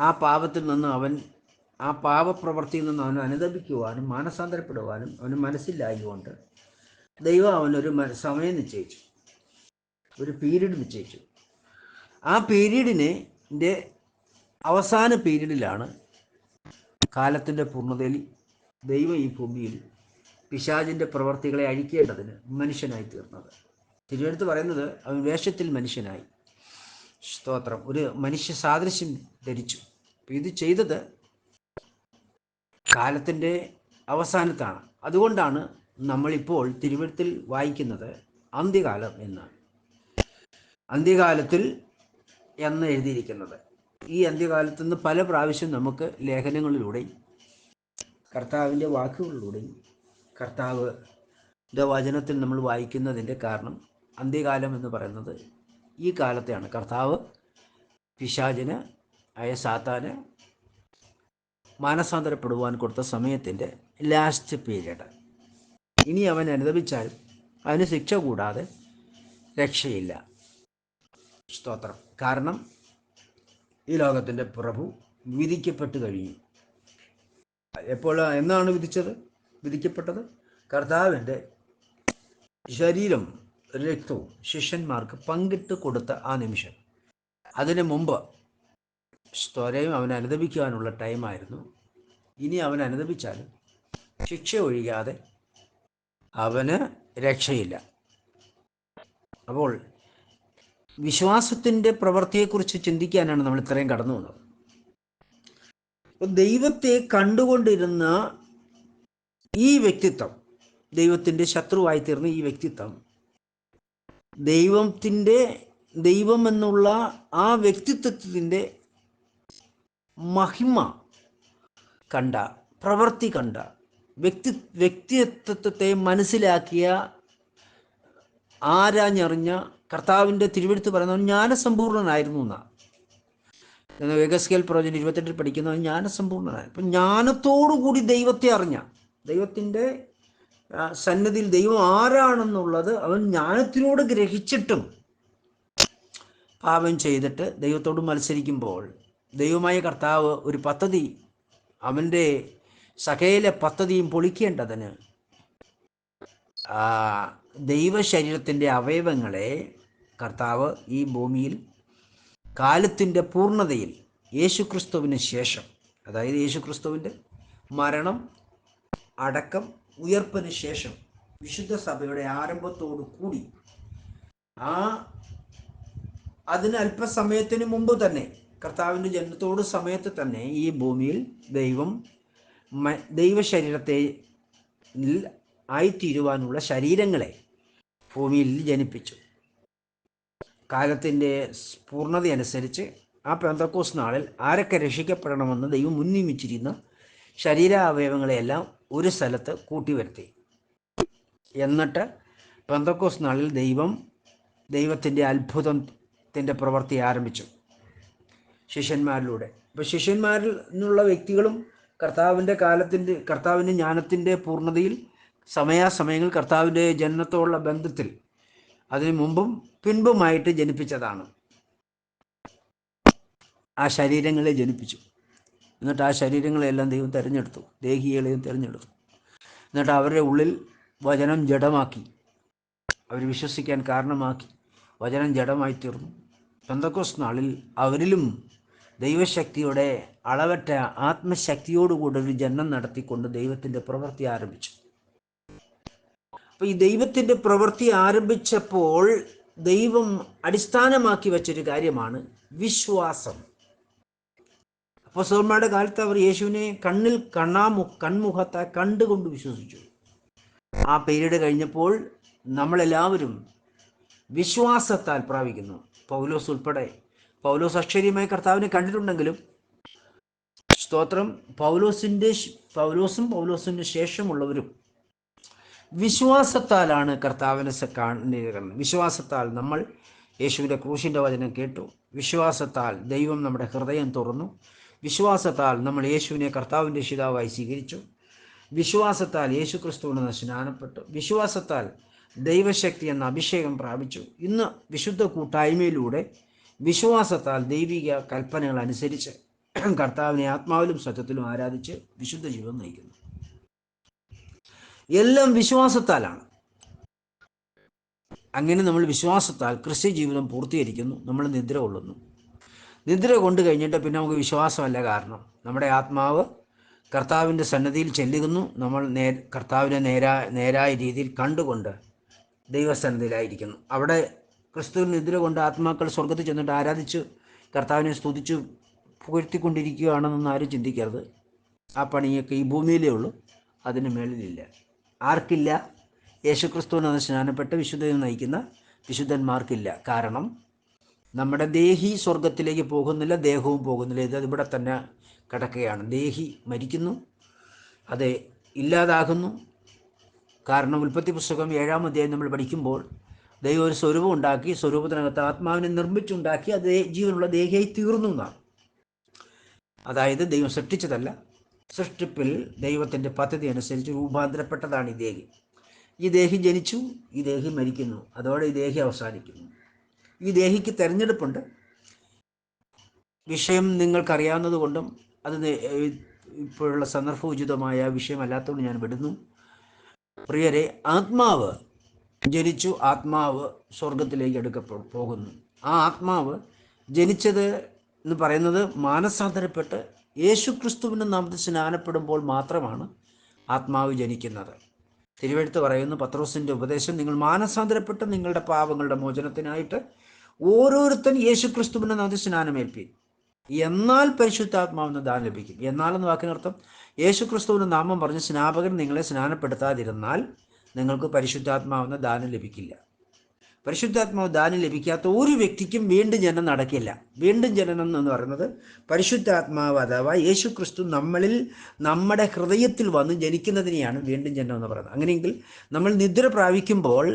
ആ പാപത്തിൽ നിന്ന് ആ പാപപ്രവൃത്തിയിൽ നിന്ന് അവൻ അനുദപിക്കുവാനും മാനസാന്തരപ്പെടുവാനും അവന് മനസ്സിലായതുകൊണ്ട് ദൈവം അവനൊരു സമയം നിശ്ചയിച്ചു, ഒരു പീരീഡ് നിശ്ചയിച്ചു. ആ പീരീഡിൻ്റെ അവസാന പീരീഡിലാണ് കാലത്തിൻ്റെ പൂർണ്ണതയിൽ ദൈവം ഈ ഭൂമിയിൽ പിശാചിൻ്റെ പ്രവർത്തികളെ അഴിക്കേണ്ടതിന് മനുഷ്യനായി തീർന്നത്. തിരുവെഴുത്ത് പറയുന്നത് അവൻ വേഷത്തിൽ മനുഷ്യനായി, സ്തോത്രം, ഒരു മനുഷ്യ സാദൃശ്യം ധരിച്ചു. ഇത് ചെയ്തത് കാലത്തിൻ്റെ അവസാനത്താണ്. അതുകൊണ്ടാണ് നമ്മളിപ്പോൾ തിരുവെഴുത്തിൽ വായിക്കുന്നത് അന്ത്യകാലം എന്നാണ്. അന്ത്യകാലത്തിൽ എന്ന് എഴുതിയിരിക്കുന്നത്. ഈ അന്ത്യകാലത്ത് നിന്ന് പല പ്രാവശ്യം നമുക്ക് ലേഖനങ്ങളിലൂടെയും കർത്താവിൻ്റെ വാക്കുകളിലൂടെയും കർത്താവിൻ്റെ വചനത്തിൽ നമ്മൾ വായിക്കുന്നതിൻ്റെ കാരണം അന്ത്യകാലം എന്ന് പറയുന്നത് ഈ കാലത്തെയാണ്. കർത്താവ് പിശാചിന് സാത്താന് മാനസാന്തരപ്പെടുവാൻ കൊടുത്ത സമയത്തിൻ്റെ ലാസ്റ്റ് പീരീഡ്. ഇനി അവൻ അനുദപിച്ചാൽ അവന് ശിക്ഷ കൂടാതെ രക്ഷയില്ല, സ്തോത്രം. കാരണം ഈ ലോകത്തിൻ്റെ പ്രഭു വിധിക്കപ്പെട്ട് കഴിഞ്ഞു. എന്നാണ് വിധിക്കപ്പെട്ടത്? കർത്താവിൻ്റെ ശരീരം രക്തവും ശിഷ്യന്മാർക്ക് പങ്കിട്ട് കൊടുത്ത ആ നിമിഷം. അതിന് മുമ്പ് സ്തോത്രയും അവൻ അനുദപിക്കുവാനുള്ള ടൈമായിരുന്നു. ഇനി അവൻ അനുദപിച്ചാലും ശിക്ഷ ഒഴിയാതെ അവന് രക്ഷയില്ല. അപ്പോൾ വിശ്വാസത്തിൻ്റെ പ്രവൃത്തിയെക്കുറിച്ച് ചിന്തിക്കാനാണ് നമ്മൾ ഇത്രയും കടന്നു വന്നത്. ദൈവത്തെ കണ്ടുകൊണ്ടിരുന്ന ഈ വ്യക്തിത്വം, ദൈവത്തിൻ്റെ ശത്രുവായി തീർന്ന ഈ വ്യക്തിത്വം, ദൈവം എന്നുള്ള ആ വ്യക്തിത്വത്തിൻ്റെ മഹിമ കണ്ട, പ്രവൃത്തി കണ്ട, വ്യക്തിത്വത്തെ മനസ്സിലാക്കിയ, ആരാഞ്ഞറിഞ്ഞ കർത്താവിൻ്റെ തിരുവെഴുത്ത് പറയുന്നവൻ ജ്ഞാനസമ്പൂർണനായിരുന്നു എന്നാണ്. എഗസ്കേൽ പ്രവചനം 28 പഠിക്കുന്നവൻ ജ്ഞാനസമ്പൂർണനായി. അപ്പം ജ്ഞാനത്തോടുകൂടി ദൈവത്തെ അറിഞ്ഞ, ദൈവത്തിൻ്റെ സന്നിധിയിൽ ദൈവം ആരാണെന്നുള്ളത് അവൻ ജ്ഞാനത്തിലൂടെ ഗ്രഹിച്ചിട്ടും പാപം ചെയ്തിട്ട് ദൈവത്തോട് മത്സരിക്കുമ്പോൾ ദൈവമായ കർത്താവ് ഒരു പദ്ധതി, അവൻ്റെ സകല പദ്ധതിയും പൊളിക്കേണ്ടതിന് ദൈവശരീരത്തിൻ്റെ അവയവങ്ങളെ കർത്താവ് ഈ ഭൂമിയിൽ കാലത്തിൻ്റെ പൂർണ്ണതയിൽ യേശുക്രിസ്തുവിന് ശേഷം, അതായത് യേശുക്രിസ്തുവിൻ്റെ മരണം, അടക്കം, ഉയർപ്പിന് ശേഷം വിശുദ്ധ സഭയുടെ ആരംഭത്തോടു കൂടി അതിന് അല്പസമയത്തിന് മുമ്പ് തന്നെ, കർത്താവിൻ്റെ ജനനത്തോട് സമയത്ത് തന്നെ ഈ ഭൂമിയിൽ ദൈവശരീരത്തെ ആയിത്തീരുവാനുള്ള ശരീരങ്ങളെ ഭൂമിയിൽ ജനിപ്പിച്ചു. കാലത്തിൻ്റെ പൂർണ്ണതയനുസരിച്ച് ആ പെന്തക്കോസ് നാളിൽ ആരൊക്കെ രക്ഷിക്കപ്പെടണമെന്ന് ദൈവം മുൻനിയമിച്ചിരുന്ന ശരീരാവയവങ്ങളെയെല്ലാം ഒരു സ്ഥലത്ത് കൂട്ടിവരുത്തി. എന്നിട്ട് പെന്തക്കോസ് നാളിൽ ദൈവത്തിൻ്റെ അത്ഭുതത്തിൻ്റെ പ്രവൃത്തി ആരംഭിച്ചു ശിഷ്യന്മാരിലൂടെ. അപ്പോൾ ശിഷ്യന്മാരിൽ നിന്നുള്ള വ്യക്തികളും കർത്താവിൻ്റെ ജ്ഞാനത്തിൻ്റെ പൂർണ്ണതയിൽ സമയാസമയങ്ങൾ കർത്താവിൻ്റെ ജനനത്തോടുള്ള ബന്ധത്തിൽ അതിനു മുമ്പും പിൻപുമായിട്ട് ജനിപ്പിച്ചതാണ്. ആ ശരീരങ്ങളെ ജനിപ്പിച്ചു. എന്നിട്ട് ആ ശരീരങ്ങളെല്ലാം ദൈവം തിരഞ്ഞെടുത്തു, ദേഹികളെയും തിരഞ്ഞെടുത്തു. എന്നിട്ട് അവരുടെ ഉള്ളിൽ വചനം ജഡമാക്കി അവർ വിശ്വസിക്കാൻ കാരണമാക്കി. വചനം ജഡമായി തീർന്നു. പെന്തക്കോസ്ത് നാളിൽ അവരിലും ദൈവശക്തിയുടെ അളവറ്റ ആത്മശക്തിയോടുകൂടി ഒരു ജനനം നടത്തിക്കൊണ്ട് ദൈവത്തിൻ്റെ പ്രവൃത്തി ആരംഭിച്ചു. അപ്പോൾ ഈ ദൈവത്തിൻ്റെ പ്രവൃത്തി ആരംഭിച്ചപ്പോൾ ദൈവം അടിസ്ഥാനമാക്കി വെച്ചൊരു കാര്യമാണ് വിശ്വാസം. അപ്പോസ്തലന്മാരുടെ കാലത്ത് അവർ യേശുവിനെ കൺമുഖത്തായി കണ്ടുകൊണ്ട് വിശ്വസിച്ചു. ആ പീരീഡ് കഴിഞ്ഞപ്പോൾ നമ്മളെല്ലാവരും വിശ്വാസത്താൽ പ്രാപിക്കുന്നു. പൗലോസ് ഉൾപ്പെടെ. പൗലോസ് അക്ഷരീയമായി കർത്താവിനെ കണ്ടിട്ടുണ്ടെങ്കിലും സ്തോത്രം, പൗലോസിന് ശേഷമുള്ളവരും വിശ്വാസത്താലാണ് കർത്താവിനെ കാണുന്നത്. വിശ്വാസത്താൽ നമ്മൾ യേശുവിൻ്റെ ക്രൂശിൻ്റെ വചനം കേട്ടു. വിശ്വാസത്താൽ ദൈവം നമ്മുടെ ഹൃദയം തുറന്നു. വിശ്വാസത്താൽ നമ്മൾ യേശുവിനെ കർത്താവിൻ്റെ രക്ഷിതാവായി സ്വീകരിച്ചു. വിശ്വാസത്താൽ യേശു ക്രിസ്തുവിനെ സ്നാനപ്പെട്ടു. വിശ്വാസത്താൽ ദൈവശക്തി എന്ന അഭിഷേകം പ്രാപിച്ചു. ഇന്ന് വിശുദ്ധ കൂട്ടായ്മയിലൂടെ വിശ്വാസത്താൽ ദൈവിക കൽപ്പനകൾ അനുസരിച്ച് കർത്താവിനെ ആത്മാവിലും സത്യത്തിലും ആരാധിച്ച് വിശുദ്ധ ജീവിതം നയിക്കുന്നു. എല്ലാം വിശ്വാസത്താലാണ്. അങ്ങനെ നമ്മൾ വിശ്വാസത്താൽ ക്രിസ്ത്യ ജീവിതം പൂർത്തീകരിക്കുന്നു. നമ്മൾ നിദ്ര കൊള്ളുന്നു. നിദ്ര കൊണ്ട് കഴിഞ്ഞിട്ട് പിന്നെ നമുക്ക് വിശ്വാസമല്ല. കാരണം നമ്മുടെ ആത്മാവ് കർത്താവിൻ്റെ സന്നദ്ധിയിൽ ചെല്ലുന്നു. നമ്മൾ കർത്താവിനെ നേരായ രീതിയിൽ കണ്ടുകൊണ്ട് ദൈവസന്നിധിയിലായിരിക്കുന്നു. അവിടെ ക്രിസ്തുവിൽ നിദ്ര കൊണ്ട് ആത്മാക്കൾ സ്വർഗത്തിൽ ചെന്നിട്ട് ആരാധിച്ച് കർത്താവിനെ സ്തുതിച്ച് പുകഴ്ത്തിക്കൊണ്ടിരിക്കുകയാണെന്നൊന്നും ആരും ചിന്തിക്കരുത്. ആ പണിയൊക്കെ ഈ ഭൂമിയിലേ ഉള്ളൂ, അതിന് മേളിലില്ല. ആർക്കില്ല? യേശുക്രിസ്തുവിനെ സ്നാനപ്പെട്ട് വിശുദ്ധയെ നയിക്കുന്ന വിശുദ്ധന്മാർക്കില്ല. കാരണം നമ്മുടെ ദേഹി സ്വർഗത്തിലേക്ക് പോകുന്നില്ല, ദേഹവും പോകുന്നില്ല. ഇത് ഇവിടെ തന്നെ കിടക്കുകയാണ്. ദേഹി മരിക്കുന്നു, അത് ഇല്ലാതാകുന്നു. കാരണം ഉൽപ്പത്തി പുസ്തകം 7-ാം അധ്യായം നമ്മൾ പഠിക്കുമ്പോൾ ദൈവം ഒരു സ്വരൂപം ഉണ്ടാക്കി, സ്വരൂപത്തിനകത്ത് ആത്മാവിനെ നിർമ്മിച്ചുണ്ടാക്കി അത് ജീവനുള്ള ദേഹിയായി തീർന്നു എന്നാണ്. അതായത് ദൈവം സൃഷ്ടിച്ചതല്ല, സൃഷ്ടിപ്പിൽ ദൈവത്തിൻ്റെ പദ്ധതി അനുസരിച്ച് രൂപാന്തരപ്പെട്ടതാണ് ഈ ദേഹി. ഈ ദേഹി ജനിച്ചു, ഈ ദേഹി മരിക്കുന്നു, അതോടെ ഈ ദേഹി അവസാനിക്കുന്നു. ഈ ദേഹിക്ക് തിരഞ്ഞെടുപ്പുണ്ട്. വിഷയം നിങ്ങൾക്കറിയാവുന്നത് കൊണ്ടും അത് ഇപ്പോഴുള്ള സന്ദർഭോചിതമായ വിഷയമല്ലാത്തതുകൊണ്ട് ഞാൻ വിടുന്നു. പ്രിയരെ, ആത്മാവ് ജനിച്ചു, ആത്മാവ് സ്വർഗത്തിലേക്ക് പോകുന്നു. ആ ആത്മാവ് ജനിച്ചത് എന്ന് പറയുന്നത് മാനസാന്തരപ്പെട്ട് യേശുക്രിസ്തുവിൻ്റെ നാമത്തിൽ സ്നാനപ്പെടുമ്പോൾ മാത്രമാണ് ആത്മാവ് ജനിക്കുന്നത്. തിരുവെഴുത്ത് പറയുന്നു, പത്രോസിൻ്റെ ഉപദേശം, നിങ്ങൾ മാനസാന്തരപ്പെട്ട് നിങ്ങളുടെ പാപങ്ങളുടെ മോചനത്തിനായിട്ട് ഓരോരുത്തൻ യേശുക്രിസ്തുവിൻ്റെ നാമത്തിൽ സ്നാനമേൽപ്പീൻ, എന്നാൽ പരിശുദ്ധാത്മാവെന്ന് ദാനം ലഭിക്കും. എന്നാലെന്ന് വാക്കിനർത്ഥം, യേശുക്രിസ്തുവിൻ്റെ നാമം പറഞ്ഞ് സ്നാപകൻ നിങ്ങളെ സ്നാനപ്പെടുത്താതിരുന്നാൽ നിങ്ങൾക്ക് പരിശുദ്ധാത്മാവെന്ന ദാനം ലഭിക്കില്ല. പരിശുദ്ധാത്മാവ് ദാനം ലഭിക്കാത്ത ഒരു വ്യക്തിക്കും വീണ്ടും ജനനം നടക്കില്ല. വീണ്ടും ജനനം എന്ന് പറയുന്നത് പരിശുദ്ധാത്മാവ് അഥവാ യേശുക്രിസ്തു നമ്മളിൽ, നമ്മുടെ ഹൃദയത്തിൽ വന്ന് ജനിക്കുന്നതിനെയാണ് വീണ്ടും ജനനം എന്ന് പറയുന്നത്. അങ്ങനെയെങ്കിൽ നമ്മൾ നിദ്ര പ്രാപിക്കുമ്പോൾ,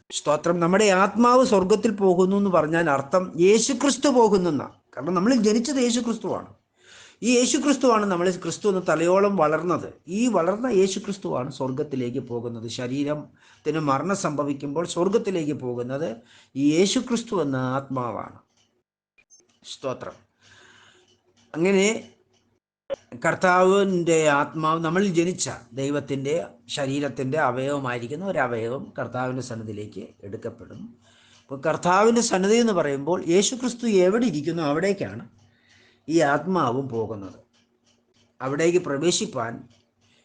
സ്തോത്രം, നമ്മുടെ ആത്മാവ് സ്വർഗത്തിൽ പോകുന്നു എന്ന് പറഞ്ഞാൽ അർത്ഥം യേശുക്രിസ്തു പോകുന്നു എന്നാണ്. കാരണം നമ്മൾ ജനിച്ചത് യേശുക്രിസ്തുവാണ്. ഈ യേശുക്രിസ്തുവാണ് നമ്മൾ, ക്രിസ്തു എന്ന തലയോളം വളർന്നത്. ഈ വളർന്ന യേശുക്രിസ്തുവാണ് സ്വർഗത്തിലേക്ക് പോകുന്നത്. ശരീരത്തിന് മരണം സംഭവിക്കുമ്പോൾ സ്വർഗത്തിലേക്ക് പോകുന്നത് ഈ യേശുക്രിസ്തു എന്ന ആത്മാവാണ്. സ്തോത്രം. അങ്ങനെ കർത്താവിൻ്റെ ആത്മാവ് നമ്മളിൽ ജനിച്ച ദൈവത്തിൻ്റെ ശരീരത്തിൻ്റെ അവയവമായിരിക്കുന്ന ഒരവയവം കർത്താവിൻ്റെ സന്നിധിയിലേക്ക് എടുക്കപ്പെടുന്നു. അപ്പോൾ കർത്താവിൻ്റെ സന്നിധി എന്ന് പറയുമ്പോൾ യേശുക്രിസ്തു എവിടെ ഇരിക്കുന്നു അവിടേക്കാണ് ഈ ആത്മാവും പോകുന്നത്. അവിടേക്ക് പ്രവേശിപ്പാൻ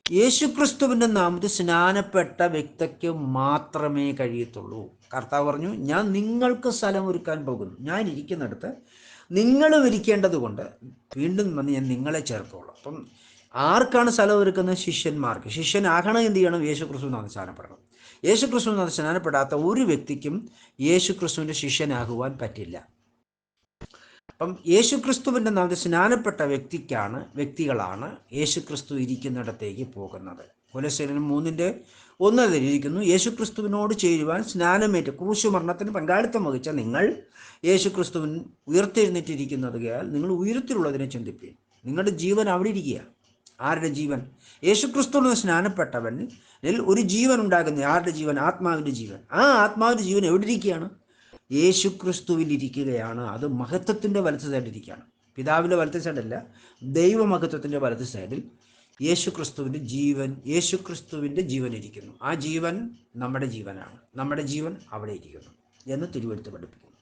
യേശുക്രിസ്തുവിൻ്റെ നാമത്തിൽ സ്നാനപ്പെട്ട വ്യക്തിക്ക് മാത്രമേ കഴിയത്തുള്ളൂ. കർത്താവ് പറഞ്ഞു, ഞാൻ നിങ്ങൾക്ക് സ്ഥലം ഒരുക്കാൻ പോകുന്നു, ഞാൻ ഇരിക്കുന്നിടത്ത് നിങ്ങളും ഇരിക്കേണ്ടത് കൊണ്ട് വീണ്ടും വന്ന് ഞാൻ നിങ്ങളെ ചേർത്തോളൂ. അപ്പം ആർക്കാണ് സ്ഥലം ഒരുക്കുന്നത്? ശിഷ്യന്മാർക്ക്. ശിഷ്യനാകണം എന്ത് ചെയ്യണം? യേശുക്രിസ്തുവിന് നാമത്തിൽ സ്നാനപ്പെടണം. യേശുക്രിസ്തുവിന് നാമത്തിൽ സ്നാനപ്പെടാത്ത ഒരു വ്യക്തിക്കും യേശുക്രിസ്തുവിൻ്റെ ശിഷ്യനാകുവാൻ പറ്റില്ല. അപ്പം യേശുക്രിസ്തുവിൻ്റെ നാമത്തിൽ സ്നാനപ്പെട്ട വ്യക്തികളാണ് യേശുക്രിസ്തു ഇരിക്കുന്നിടത്തേക്ക് പോകുന്നത്. കൊലോസ്യർ 3:1 ഇരിക്കുന്നു, യേശുക്രിസ്തുവിനോട് ചേരുവാൻ സ്നാനമേറ്റ് ക്രൂശുമരണത്തിന് പങ്കാളിത്തം വഹിച്ച നിങ്ങൾ യേശുക്രിസ്തുവിൻ ഉയർത്തെഴുന്നേറ്റിരിക്കുന്നതുകയാൽ നിങ്ങൾ ഉയരത്തിലുള്ളതിനെ ചിന്തിപ്പീൻ. നിങ്ങളുടെ ജീവൻ അവിടെ ഇരിക്കുക. ആരുടെ ജീവൻ? യേശുക്രിസ്തുവിന് സ്നാനപ്പെട്ടവനിൽ ഒരു ജീവൻ ഉണ്ടാകുന്ന ആരുടെ ജീവൻ? ആത്മാവിൻ്റെ ജീവൻ. ആ ആത്മാവിൻ്റെ ജീവൻ എവിടെ ഇരിക്കുകയാണ്? യേശുക്രിസ്തുവിൽ ഇരിക്കുകയാണ്. അത് മഹത്വത്തിൻ്റെ വലത്ത് സൈഡിൽ ഇരിക്കുകയാണ്. പിതാവിൻ്റെ വലത്ത് സൈഡല്ല, ദൈവമഹത്വത്തിൻ്റെ വലത്ത് സൈഡിൽ യേശുക്രിസ്തുവിൻ്റെ ജീവൻ ഇരിക്കുന്നു. ആ ജീവൻ നമ്മുടെ ജീവനാണ്. നമ്മുടെ ജീവൻ അവിടെ ഇരിക്കുന്നു എന്ന് തിരുവെഴുത്ത് പഠിപ്പിക്കുന്നു.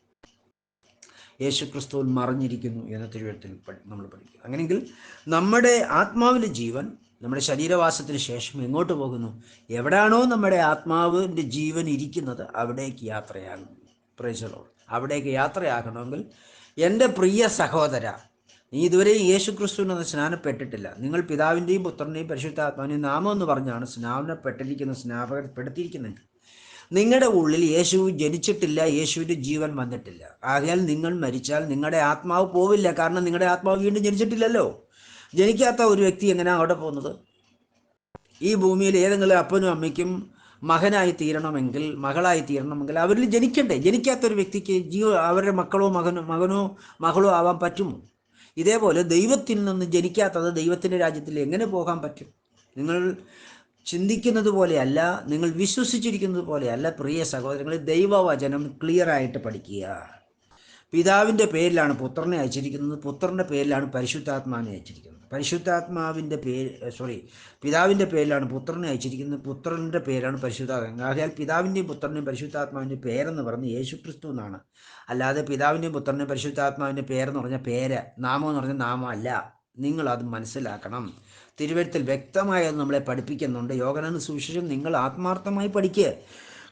യേശുക്രിസ്തുവിൽ മറഞ്ഞിരിക്കുന്നു എന്ന് തിരുവെഴുത്തിൽ നമ്മൾ പഠിക്കുന്നു. അങ്ങനെയെങ്കിൽ നമ്മുടെ ആത്മാവിൻ്റെ ജീവൻ നമ്മുടെ ശരീരവാസത്തിന് ശേഷം എങ്ങോട്ട് പോകുന്നു? എവിടെയാണോ നമ്മുടെ ആത്മാവിൻ്റെ ജീവൻ ഇരിക്കുന്നത് അവിടേക്ക് യാത്രയാകുന്നു. Praise the Lord. അവിടേക്ക് യാത്രയാകണമെങ്കിൽ എൻ്റെ പ്രിയ സഹോദര, നീ ഇതുവരെ യേശുക്രിസ്തുവിനൊന്ന് സ്നാനപ്പെട്ടിട്ടില്ല. നിങ്ങൾ പിതാവിൻ്റെയും പുത്രൻ്റെയും പരിശുദ്ധാത്മാവിൻ്റെയും നാമം എന്ന് പറഞ്ഞാണ് സ്നാനപ്പെടുത്തിയിരിക്കുന്നത്. നിങ്ങളുടെ ഉള്ളിൽ യേശു ജനിച്ചിട്ടില്ല, യേശുവിൻ്റെ ജീവൻ വന്നിട്ടില്ല. ആകയാൽ നിങ്ങൾ മരിച്ചാൽ നിങ്ങളുടെ ആത്മാവ് പോവില്ല. കാരണം നിങ്ങളുടെ ആത്മാവ് വീണ്ടും ജനിച്ചിട്ടില്ലല്ലോ. ജനിക്കാത്ത ഒരു വ്യക്തി എങ്ങനെയാണ് അവിടെ പോകുന്നത്? ഈ ഭൂമിയിൽ ഏതെങ്കിലും അപ്പനും അമ്മയ്ക്കും മകനായി തീരണമെങ്കിൽ, മകളായി തീരണമെങ്കിൽ അവരിൽ ജനിക്കണ്ടേ? ജനിക്കാത്തൊരു വ്യക്തിക്ക് അവരുടെ മകനോ മകളോ ആവാൻ പറ്റുമോ? ഇതേപോലെ ദൈവത്തിൽ നിന്ന് ജനിക്കാത്തത് ദൈവത്തിൻ്റെ രാജ്യത്തിൽ എങ്ങനെ പോകാൻ പറ്റും? നിങ്ങൾ ചിന്തിക്കുന്നത് പോലെയല്ല, നിങ്ങൾ വിശ്വസിച്ചിരിക്കുന്നത് പോലെയല്ല. പ്രിയ സഹോദരങ്ങളെ, ദൈവവചനം ക്ലിയറായിട്ട് പഠിക്കുക. പിതാവിൻ്റെ പേരിലാണ് പുത്രനെ അയച്ചിരിക്കുന്നത്, പുത്രൻ്റെ പേരിലാണ് പരിശുദ്ധാത്മാവിനെ അയച്ചിരിക്കുന്നത്. പിതാവിൻ്റെ പേരിലാണ് പുത്രനെ അയച്ചിരിക്കുന്നത്, പുത്രൻ്റെ പേരാണ് പരിശുദ്ധാത്മാവ്. ആകയാൽ പിതാവിൻ്റെയും പുത്രൻ്റെയും പരിശുദ്ധാത്മാവിൻ്റെ പേരെന്ന് പറഞ്ഞ് യേശുക്രിസ്തു എന്നാണ്. അല്ലാതെ പിതാവിൻ്റെയും പുത്രൻ്റെയും പരിശുദ്ധാത്മാവിൻ്റെ പേരെന്ന് പറഞ്ഞാൽ നാമം എന്ന് പറഞ്ഞാൽ നാമം അല്ല. നിങ്ങളത് മനസ്സിലാക്കണം. തിരുവെഴുത്തിൽ വ്യക്തമായി അത് നമ്മളെ പഠിപ്പിക്കുന്നുണ്ട്. യോഹന്നാന്റെ സുവിശേഷം നിങ്ങൾ ആത്മാർത്ഥമായി പഠിക്കുക.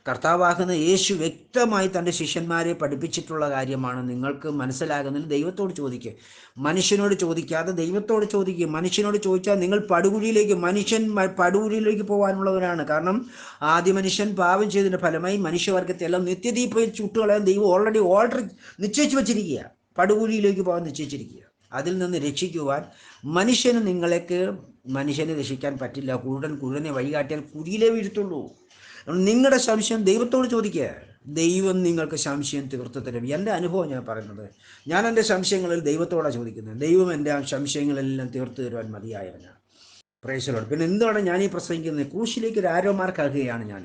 കർത്താവാകുന്ന യേശു വ്യക്തമായി തൻ്റെ ശിഷ്യന്മാരെ പഠിപ്പിച്ചിട്ടുള്ള കാര്യമാണ്. നിങ്ങൾക്ക് മനസ്സിലാകുന്നതിന് ദൈവത്തോട് ചോദിക്കുക. മനുഷ്യനോട് ചോദിക്കാതെ ദൈവത്തോട് ചോദിക്കുക. മനുഷ്യനോട് ചോദിച്ചാൽ നിങ്ങൾ മനുഷ്യൻ പടുകുഴിയിലേക്ക് പോകാനുള്ളവരാണ്. കാരണം ആദ്യ മനുഷ്യൻ പാപം ചെയ്തതിൻ്റെ ഫലമായി മനുഷ്യവർഗത്തെ എല്ലാം നിത്യതീയിൽ ചുട്ടുകളയാൻ ദൈവം ഓൾറെഡി നിശ്ചയിച്ചു വച്ചിരിക്കുക. പടുകുഴിയിലേക്ക് പോകാൻ നിശ്ചയിച്ചിരിക്കുക. അതിൽ നിന്ന് രക്ഷിക്കുവാൻ മനുഷ്യനെ രക്ഷിക്കാൻ പറ്റില്ല. കുരുടനെ വഴികാട്ടിയാൽ കുഴിയിലേ വീഴ്ത്തുള്ളൂ. നിങ്ങളുടെ സംശയം ദൈവത്തോട് ചോദിക്കുക. ദൈവം നിങ്ങൾക്ക് സംശയം തീർത്തു തരും. എൻ്റെ അനുഭവം ഞാൻ പറയുന്നത്, ഞാൻ എൻ്റെ സംശയങ്ങളിൽ ദൈവത്തോടാണ് ചോദിക്കുന്നത്. ദൈവം എൻ്റെ സംശയങ്ങളെല്ലാം തീർത്തു തരുവാൻ മതിയായവനാണ്. Praise the Lord. പിന്നെ എന്താണ് ഞാൻ ഈ പ്രസംഗിക്കുന്നത്? ക്രൂശിലേക്ക് ഒരു ആരോമാർക്കാകുകയാണ് ഞാൻ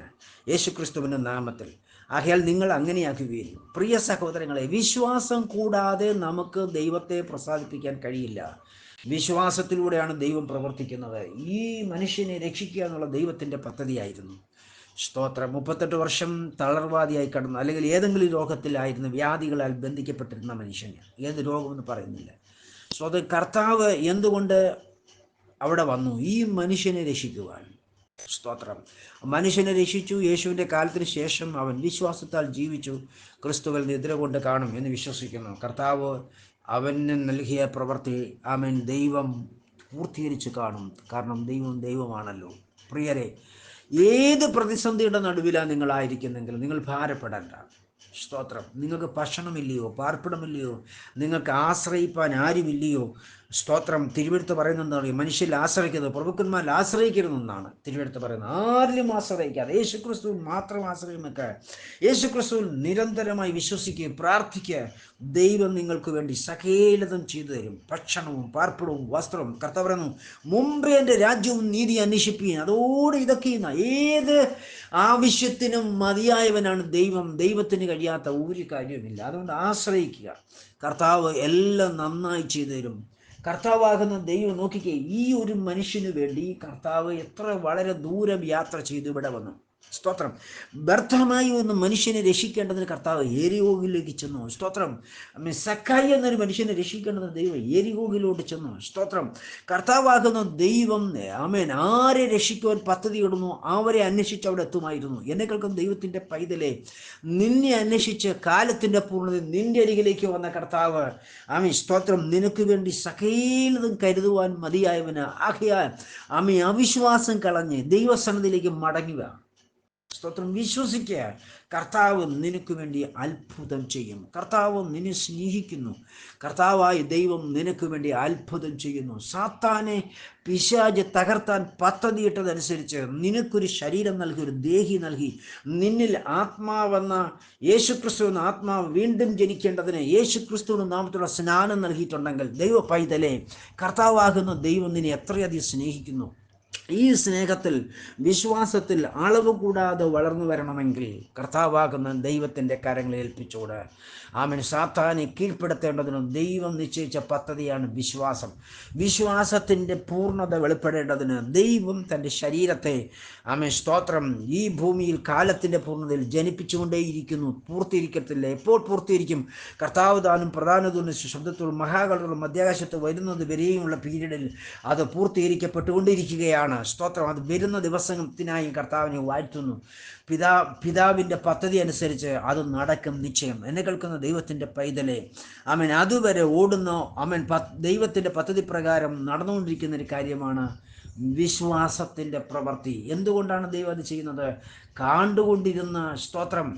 യേശുക്രിസ്തുവിൻ്റെ നാമത്തിൽ. ആകയാൽ നിങ്ങൾ അങ്ങനെയാക്കുകയും. പ്രിയ സഹോദരങ്ങളെ, വിശ്വാസം കൂടാതെ നമുക്ക് ദൈവത്തെ പ്രസാദിപ്പിക്കാൻ കഴിയില്ല. വിശ്വാസത്തിലൂടെയാണ് ദൈവം പ്രവർത്തിക്കുന്നത്. ഈ മനുഷ്യനെ രക്ഷിക്കുക എന്നുള്ള ദൈവത്തിൻ്റെ പദ്ധതിയായിരുന്നു. സ്തോത്രം. 38 വർഷം തളർവാദിയായി കടന്നു, അല്ലെങ്കിൽ ഏതെങ്കിലും രോഗത്തിലായിരുന്നു, വ്യാധികളാൽ ബന്ധിക്കപ്പെട്ടിരുന്ന മനുഷ്യന്. ഏത് രോഗമെന്ന് പറയുന്നില്ല. കർത്താവ് എന്തുകൊണ്ട് അവിടെ വന്നു? ഈ മനുഷ്യനെ രക്ഷിക്കുവാൻ. സ്തോത്രം. മനുഷ്യനെ രക്ഷിച്ചു. യേശുവിൻ്റെ കാലത്തിന് ശേഷം അവൻ വിശ്വാസത്താൽ ജീവിച്ചു. ക്രിസ്തുവിൽ നിദ്ര കൊണ്ട് കാണും എന്ന് വിശ്വസിക്കുന്നു. കർത്താവ് അവന് നൽകിയ പ്രവൃത്തി ദൈവം പൂർത്തീകരിച്ച് കാണും. കാരണം ദൈവമാണല്ലോ. പ്രിയരെ, ഏത് പ്രതിസന്ധിയുടെ നടുവിലാണ് നിങ്ങളായിരിക്കുന്നെങ്കിൽ നിങ്ങൾ ഭാരപ്പെടേണ്ട. സ്തോത്രം. നിങ്ങൾക്ക് ഭക്ഷണമില്ലയോ, പാർപ്പിടമില്ലയോ, നിങ്ങൾക്ക് ആശ്രയിപ്പാൻ ആരുമില്ലയോ? സ്തോത്രം. തിരുവെഴുത്ത് പറയുന്നത് എന്താ പറയുക? മനുഷ്യരിൽ ആശ്രയിക്കുന്നത് പ്രഭുക്കന്മാരിൽ ആശ്രയിക്കരുതെന്നാണ് തിരുവെഴുത്ത് പറയുന്നത്. ആരിലും ആശ്രയിക്കാതെ യേശുക്രിസ്തുവിൽ മാത്രം ആശ്രയം വെക്കുക. യേശുക്രിസ്തുവിൽ നിരന്തരമായി വിശ്വസിക്കുകയും പ്രാർത്ഥിക്കുക. ദൈവം നിങ്ങൾക്ക് വേണ്ടി സകലതും ചെയ്തു തരും. ഭക്ഷണവും പാർപ്പിടവും വസ്ത്രവും. കർത്താവ് പറയുന്നു, മുമ്പേ എൻ്റെ രാജ്യവും നീതി അന്വേഷിപ്പിക്കുകയും അതോടെ ഇതൊക്കെ ഏത് ആവശ്യത്തിനും മതിയായവനാണ് ദൈവം. ദൈവത്തിന് കഴിയാത്ത ഒരു കാര്യവുമില്ല. അതുകൊണ്ട് ആശ്രയിക്കുക. കർത്താവ് എല്ലാം നന്നായി ചെയ്തു തരും. കർത്താവാകുന്ന ദൈവം നോക്കിക്കേ, ഈ ഒരു മനുഷ്യന് വേണ്ടി കർത്താവ് വളരെ ദൂരം യാത്ര ചെയ്ത് ഇവിടെ വന്നു. സ്തോത്രം. വ്യർത്ഥമായി ഒന്ന് മനുഷ്യനെ രക്ഷിക്കേണ്ടതിന് കർത്താവ് എരിഹോവിലേക്ക് ചെന്നു. സ്തോത്രം. സക്കായി എന്നൊരു മനുഷ്യനെ രക്ഷിക്കേണ്ടതിന് ദൈവം എരിഹോവിലോട്ട് ചെന്നു. സ്തോത്രം. കർത്താവാകുന്ന ദൈവം ആരെ രക്ഷിക്കുവാൻ പദ്ധതി ഇടുന്നു അവരെ അന്വേഷിച്ച് അവിടെ എത്തുമായിരുന്നു. എന്നെ കേൾക്കുന്ന ദൈവത്തിൻ്റെ പൈതലെ, നിന്നെ അന്വേഷിച്ച് കാലത്തിൻ്റെ പൂർണ്ണത നിന്റെ അരികിലേക്ക് വന്ന കർത്താവ് സ്തോത്രം നിനക്ക് വേണ്ടി സകലതും കരുതുവാൻ മതിയായവന്. ആകയാൽ അവിശ്വാസം കളഞ്ഞ് ദൈവസന്നിധിയിലേക്ക് മടങ്ങുക. സ്തോത്രം. വിശ്വസിക്കുക. കർത്താവ് നിനക്ക് വേണ്ടി അത്ഭുതം ചെയ്യും. കർത്താവ് നിന്നെ സ്നേഹിക്കുന്നു. കർത്താവായ ദൈവം നിനക്ക് വേണ്ടി അത്ഭുതം ചെയ്യുന്നു. സാത്താനെ പിശാച് തകർത്താൻ പദ്ധതിയിട്ടതനുസരിച്ച് നിനക്കൊരു ശരീരം നൽകി, ഒരു ദേഹി നൽകി, നിന്നിൽ ആത്മാവെന്ന യേശുക്രിസ്തു എന്ന ആത്മാവ് വീണ്ടും ജനിക്കേണ്ടതിന് യേശുക്രിസ്തുവിന്റെ നാമത്തിലുള്ള സ്നാനം നൽകിയിട്ടുണ്ടെങ്കിൽ, ദൈവ പൈതലെ, കർത്താവാകുന്ന ദൈവം നിന്നെ എത്രയധികം സ്നേഹിക്കുന്നു. ഈ സ്നേഹത്തിൽ, വിശ്വാസത്തിൽ അളവ് കൂടാതെ വളർന്നു വരണമെങ്കിൽ കർത്താവാകുന്ന ദൈവത്തിൻ്റെ കരങ്ങളിൽ ഏൽപ്പിച്ചുകൂടെ ആമേൻ. സാത്താനെ കീഴ്പ്പെടുത്തേണ്ടതിന് ദൈവം നിശ്ചയിച്ച പദ്ധതിയാണ് വിശ്വാസം. വിശ്വാസത്തിൻ്റെ പൂർണ്ണത വെളിപ്പെടേണ്ടതിന് ദൈവം തൻ്റെ ശരീരത്തെ ആമേൻ സ്തോത്രം ഈ ഭൂമിയിൽ കാലത്തിൻ്റെ പൂർണ്ണതയിൽ ജനിപ്പിച്ചുകൊണ്ടേയിരിക്കുന്നു. പൂർത്തീകരിക്കത്തില്ല. എപ്പോൾ പൂർത്തീകരിക്കും? കർത്താവ് താനും പ്രധാനതയും ശബ്ദത്തോടും മഹാകളോടും മധ്യാകാശത്ത് വരുന്നത് വരെയുമുള്ള പീരീഡിൽ അത് പൂർത്തീകരിക്കപ്പെട്ടുകൊണ്ടിരിക്കുകയാണ്. സ്തോത്രം. അത് വരുന്ന ദിവസത്തിനായി കർത്താവിനെ വാഴ്ത്തുന്നു. പിതാവിൻ്റെ പദ്ധതി അനുസരിച്ച് അത് നടക്കും നിശ്ചയം. എന്നെ കേൾക്കുന്ന ദൈവത്തിൻ്റെ പൈതലെ ആമേൻ, അതുവരെ ഓടുന്ന ആമേൻ ദൈവത്തിൻ്റെ പദ്ധതി പ്രകാരം നടന്നുകൊണ്ടിരിക്കുന്ന ഒരു കാര്യമാണ് വിശ്വാസത്തിൻ്റെ പ്രവൃത്തി. എന്തുകൊണ്ടാണ് ദൈവം അത് ചെയ്യുന്നത്? കണ്ടുകൊണ്ടിരുന്ന സ്തോത്രം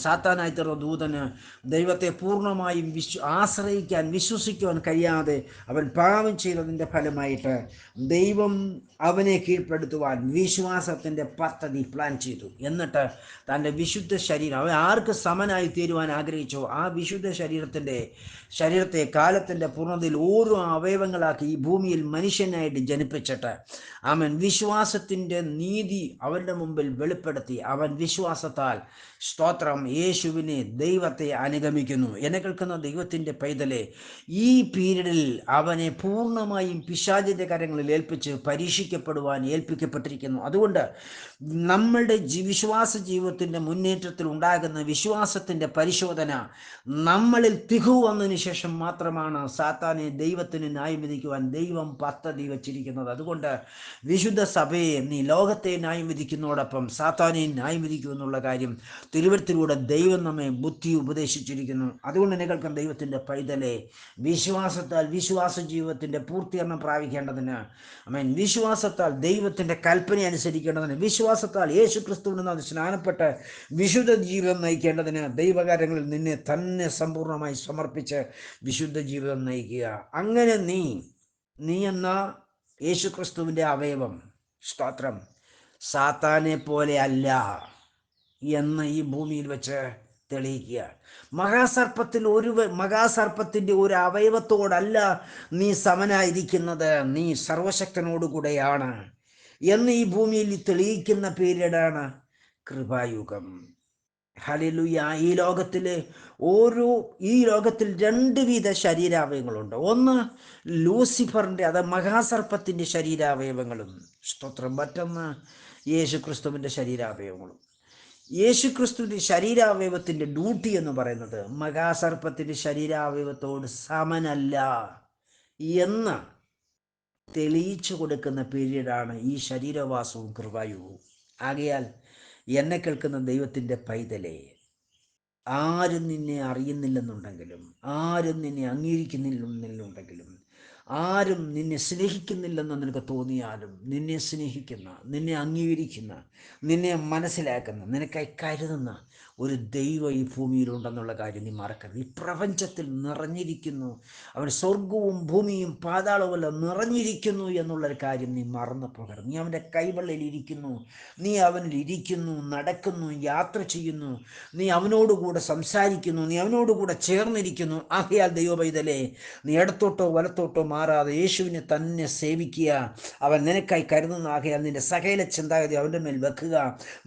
സാത്താനായി തീർന്ന ദൂതന് ദൈവത്തെ പൂർണ്ണമായും ആശ്രയിക്കാൻ, വിശ്വസിക്കുവാൻ കഴിയാതെ അവൻ പാപം ചെയ്തതിൻ്റെ ഫലമായിട്ട് ദൈവം അവനെ കീഴ്പ്പെടുത്തുവാൻ വിശ്വാസത്തിൻ്റെ പദ്ധതി പ്ലാൻ ചെയ്തു. എന്നിട്ട് തൻ്റെ വിശുദ്ധ ശരീരം, അവൻ ആർക്ക് സമനായി തീരുവാൻ ആഗ്രഹിച്ചോ ആ വിശുദ്ധ ശരീരത്തെ കാലത്തിൻ്റെ പൂർണ്ണതയിൽ ഓരോ അവയവങ്ങളാക്കി ഈ ഭൂമിയിൽ മനുഷ്യനായിട്ട് ജനിപ്പിച്ചിട്ട് അവൻ വിശ്വാസത്തിൻ്റെ നീതി അവൻ്റെ മുമ്പിൽ വെളിപ്പെടുത്തി അവൻ വിശ്വാസത്താൽ സ്തോത്രം യേശുവിനെ, ദൈവത്തെ അനുഗമിക്കുന്നു. എന്നെ കേൾക്കുന്ന ദൈവത്തിൻ്റെ പൈതലെ, ഈ പീരീഡിൽ അവനെ പൂർണ്ണമായും പിശാചിൻ്റെ കരങ്ങളിൽ ഏൽപ്പിച്ച് പരീക്ഷിക്കപ്പെടുവാൻ ഏൽപ്പിക്കപ്പെട്ടിരിക്കുന്നു. അതുകൊണ്ട് നമ്മളുടെ വിശ്വാസ ജീവിതത്തിൻ്റെ മുന്നേറ്റത്തിൽ ഉണ്ടാകുന്ന വിശ്വാസത്തിൻ്റെ പരിശോധന നമ്മളിൽ തികു വന്നതിന് ശേഷം മാത്രമാണ് സാത്താനെ ദൈവത്തിന് ന്യായം വിധിക്കുവാൻ ദൈവം പദ്ധതി വച്ചിരിക്കുന്നത്. അതുകൊണ്ട് വിശുദ്ധ സഭയെ നീ ലോകത്തെ ന്യായം വിധിക്കുന്നതോടൊപ്പം സാത്താനെ ന്യായം വിധിക്കുമെന്നുള്ള കാര്യം തിരുവഴുത്തിലൂടെ ദൈവം നമ്മെ ബുദ്ധി ഉപദേശിച്ചിരിക്കുന്നു. അതുകൊണ്ട് എന്നെ കേൾക്കാൻ ദൈവത്തിൻ്റെ പൈതലെ, വിശ്വാസത്താൽ വിശ്വാസ ജീവിതത്തിൻ്റെ പൂർത്തീകരണം പ്രാപിക്കേണ്ടതിന് ആമേൻ, വിശ്വാസത്താൽ ദൈവത്തിൻ്റെ കൽപ്പന അനുസരിക്കേണ്ടതിന്, വിശ്വാസത്താൽ യേശു ക്രിസ്തുവിന് സ്നാനപ്പെട്ട് വിശുദ്ധ ജീവിതം നയിക്കേണ്ടതിന് ദൈവകാര്യങ്ങളിൽ നിന്നെ തന്നെ സമ്പൂർണ്ണമായി സമർപ്പിച്ച് വിശുദ്ധ ജീവിതം നയിക്കുക. അങ്ങനെ നീ എന്ന യേശു ക്രിസ്തുവിൻ്റെ അവയവം സ്തോത്രം സാത്താനെ പോലെ അല്ല എന്ന് ഈ ഭൂമിയിൽ വെച്ച് തെളിയിക്കുക. മഹാസർപ്പത്തിൻ്റെ ഒരു അവയവത്തോടല്ല നീ സമനായിരിക്കുന്നത്, നീ സർവശക്തനോടുകൂടെയാണ് എന്ന് ഈ ഭൂമിയിൽ തെളിയിക്കുന്ന പീരീഡാണ് കൃപായുഗം. ഹല്ലേലൂയ. ഈ ലോകത്തിൽ രണ്ട് വിധ ശരീരാവയവങ്ങളുണ്ട്. ഒന്ന് ലൂസിഫറിൻ്റെ, അത് മഹാസർപ്പത്തിൻ്റെ ശരീരാവയവങ്ങളും സ്തോത്രം. മറ്റൊന്ന് യേശുക്രിസ്തുവിൻ്റെ ശരീരാവയവങ്ങളും. യേശുക്രിസ്തുവിൻ്റെ ശരീരാവയവത്തിൻ്റെ ഡ്യൂട്ടി എന്ന് പറയുന്നത് മഹാസർപ്പത്തിൻ്റെ ശരീരാവയവത്തോട് സമനല്ല എന്ന് തെളിയിച്ചു കൊടുക്കുന്ന പീരീഡാണ് ഈ ശരീരവാസവും കൃപായുഗവും. ആകയാൽ എന്നെ കേൾക്കുന്ന ദൈവത്തിൻ്റെ പൈതലെ, ആരും നിന്നെ അറിയുന്നില്ലെന്നുണ്ടെങ്കിലും, ആരും നിന്നെ അംഗീകരിക്കുന്നില്ലെന്നുണ്ടെങ്കിലും, ആരും നിന്നെ സ്നേഹിക്കുന്നില്ലെന്ന് നിനക്ക് തോന്നിയാലും, നിന്നെ സ്നേഹിക്കുന്ന, നിന്നെ അംഗീകരിക്കുന്ന, നിന്നെ മനസ്സിലാക്കുന്ന, നിനക്കായി കരുതുന്ന ഒരു ദൈവം ഈ ഭൂമിയിലുണ്ടെന്നുള്ള കാര്യം നീ മറക്കരുത്. ഈ പ്രപഞ്ചത്തിൽ നിറഞ്ഞിരിക്കുന്നു. അവൻ സ്വർഗവും ഭൂമിയും പാതാളവുമെല്ലാം നിറഞ്ഞിരിക്കുന്നു എന്നുള്ളൊരു കാര്യം നീ മറന്നു പോകരുത്. നീ അവൻ്റെ കൈവെള്ളയിൽ ഇരിക്കുന്നു, നീ അവനിൽ ഇരിക്കുന്നു, നടക്കുന്നു, യാത്ര ചെയ്യുന്നു, നീ അവനോടുകൂടെ സംസാരിക്കുന്നു, നീ അവനോടുകൂടെ ചേർന്നിരിക്കുന്നു. ആകയാൽ ദൈവപൈതലേ, നീ ഇടത്തോട്ടോ വലത്തോട്ടോ മാറാതെ യേശുവിനെ തന്നെ സേവിക്കുക. അവൻ നിനക്കായി കരുതുന്ന. ആകയാൽ നിന്റെ സകല ചിന്താഗതി അവൻ്റെ മേൽ വെക്കുക.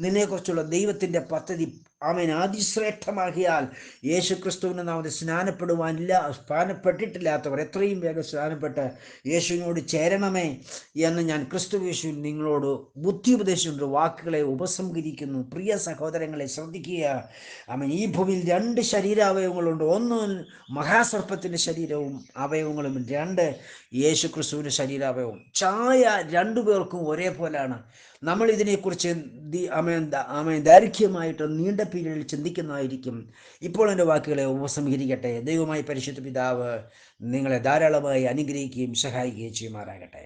നിന്നെക്കുറിച്ചുള്ള ദൈവത്തിൻ്റെ പദ്ധതി അവൻ അതിശ്രേഷ്ഠമാകിയാൽ യേശുക്രിസ്തുവിൻ്റെ നാമത്തിൽ സ്നാനപ്പെട്ടിട്ടില്ലാത്തവർ എത്രയും വേഗം സ്നാനപ്പെട്ട് യേശുവിനോട് ചേരണമേ എന്ന് ഞാൻ ക്രിസ്തു യേശുവിൽ നിങ്ങളോട് ബുദ്ധി ഉപദേശിച്ചുകൊണ്ട് വാക്കുകളെ ഉപസംഹരിക്കുന്നു. പ്രിയ സഹോദരങ്ങളെ, ശ്രദ്ധിക്കുക. അവൻ ഈ ഭൂമിയിൽ രണ്ട് ശരീരാവയവങ്ങളുണ്ട്. ഒന്ന് മഹാസർപ്പത്തിൻ്റെ ശരീരവും അവയവങ്ങളും, രണ്ട് യേശുക്രിസ്തുവിൻ്റെ ശരീരാവയവവും. ഛായ രണ്ടുപേർക്കും ഒരേപോലെയാണ്. നമ്മൾ ഇതിനെക്കുറിച്ച് ദൈർഘ്യമായിട്ട് നീണ്ട പീരീഡിൽ ചിന്തിക്കുന്നതായിരിക്കും. ഇപ്പോൾ എൻ്റെ വാക്കുകളെ ഉപസംഹരിക്കട്ടെ. ദൈവമായ പരിശുദ്ധ പിതാവ് നിങ്ങളെ ധാരാളമായി അനുഗ്രഹിക്കുകയും സഹായിക്കുകയും ചെയ്യുമാറാകട്ടെ.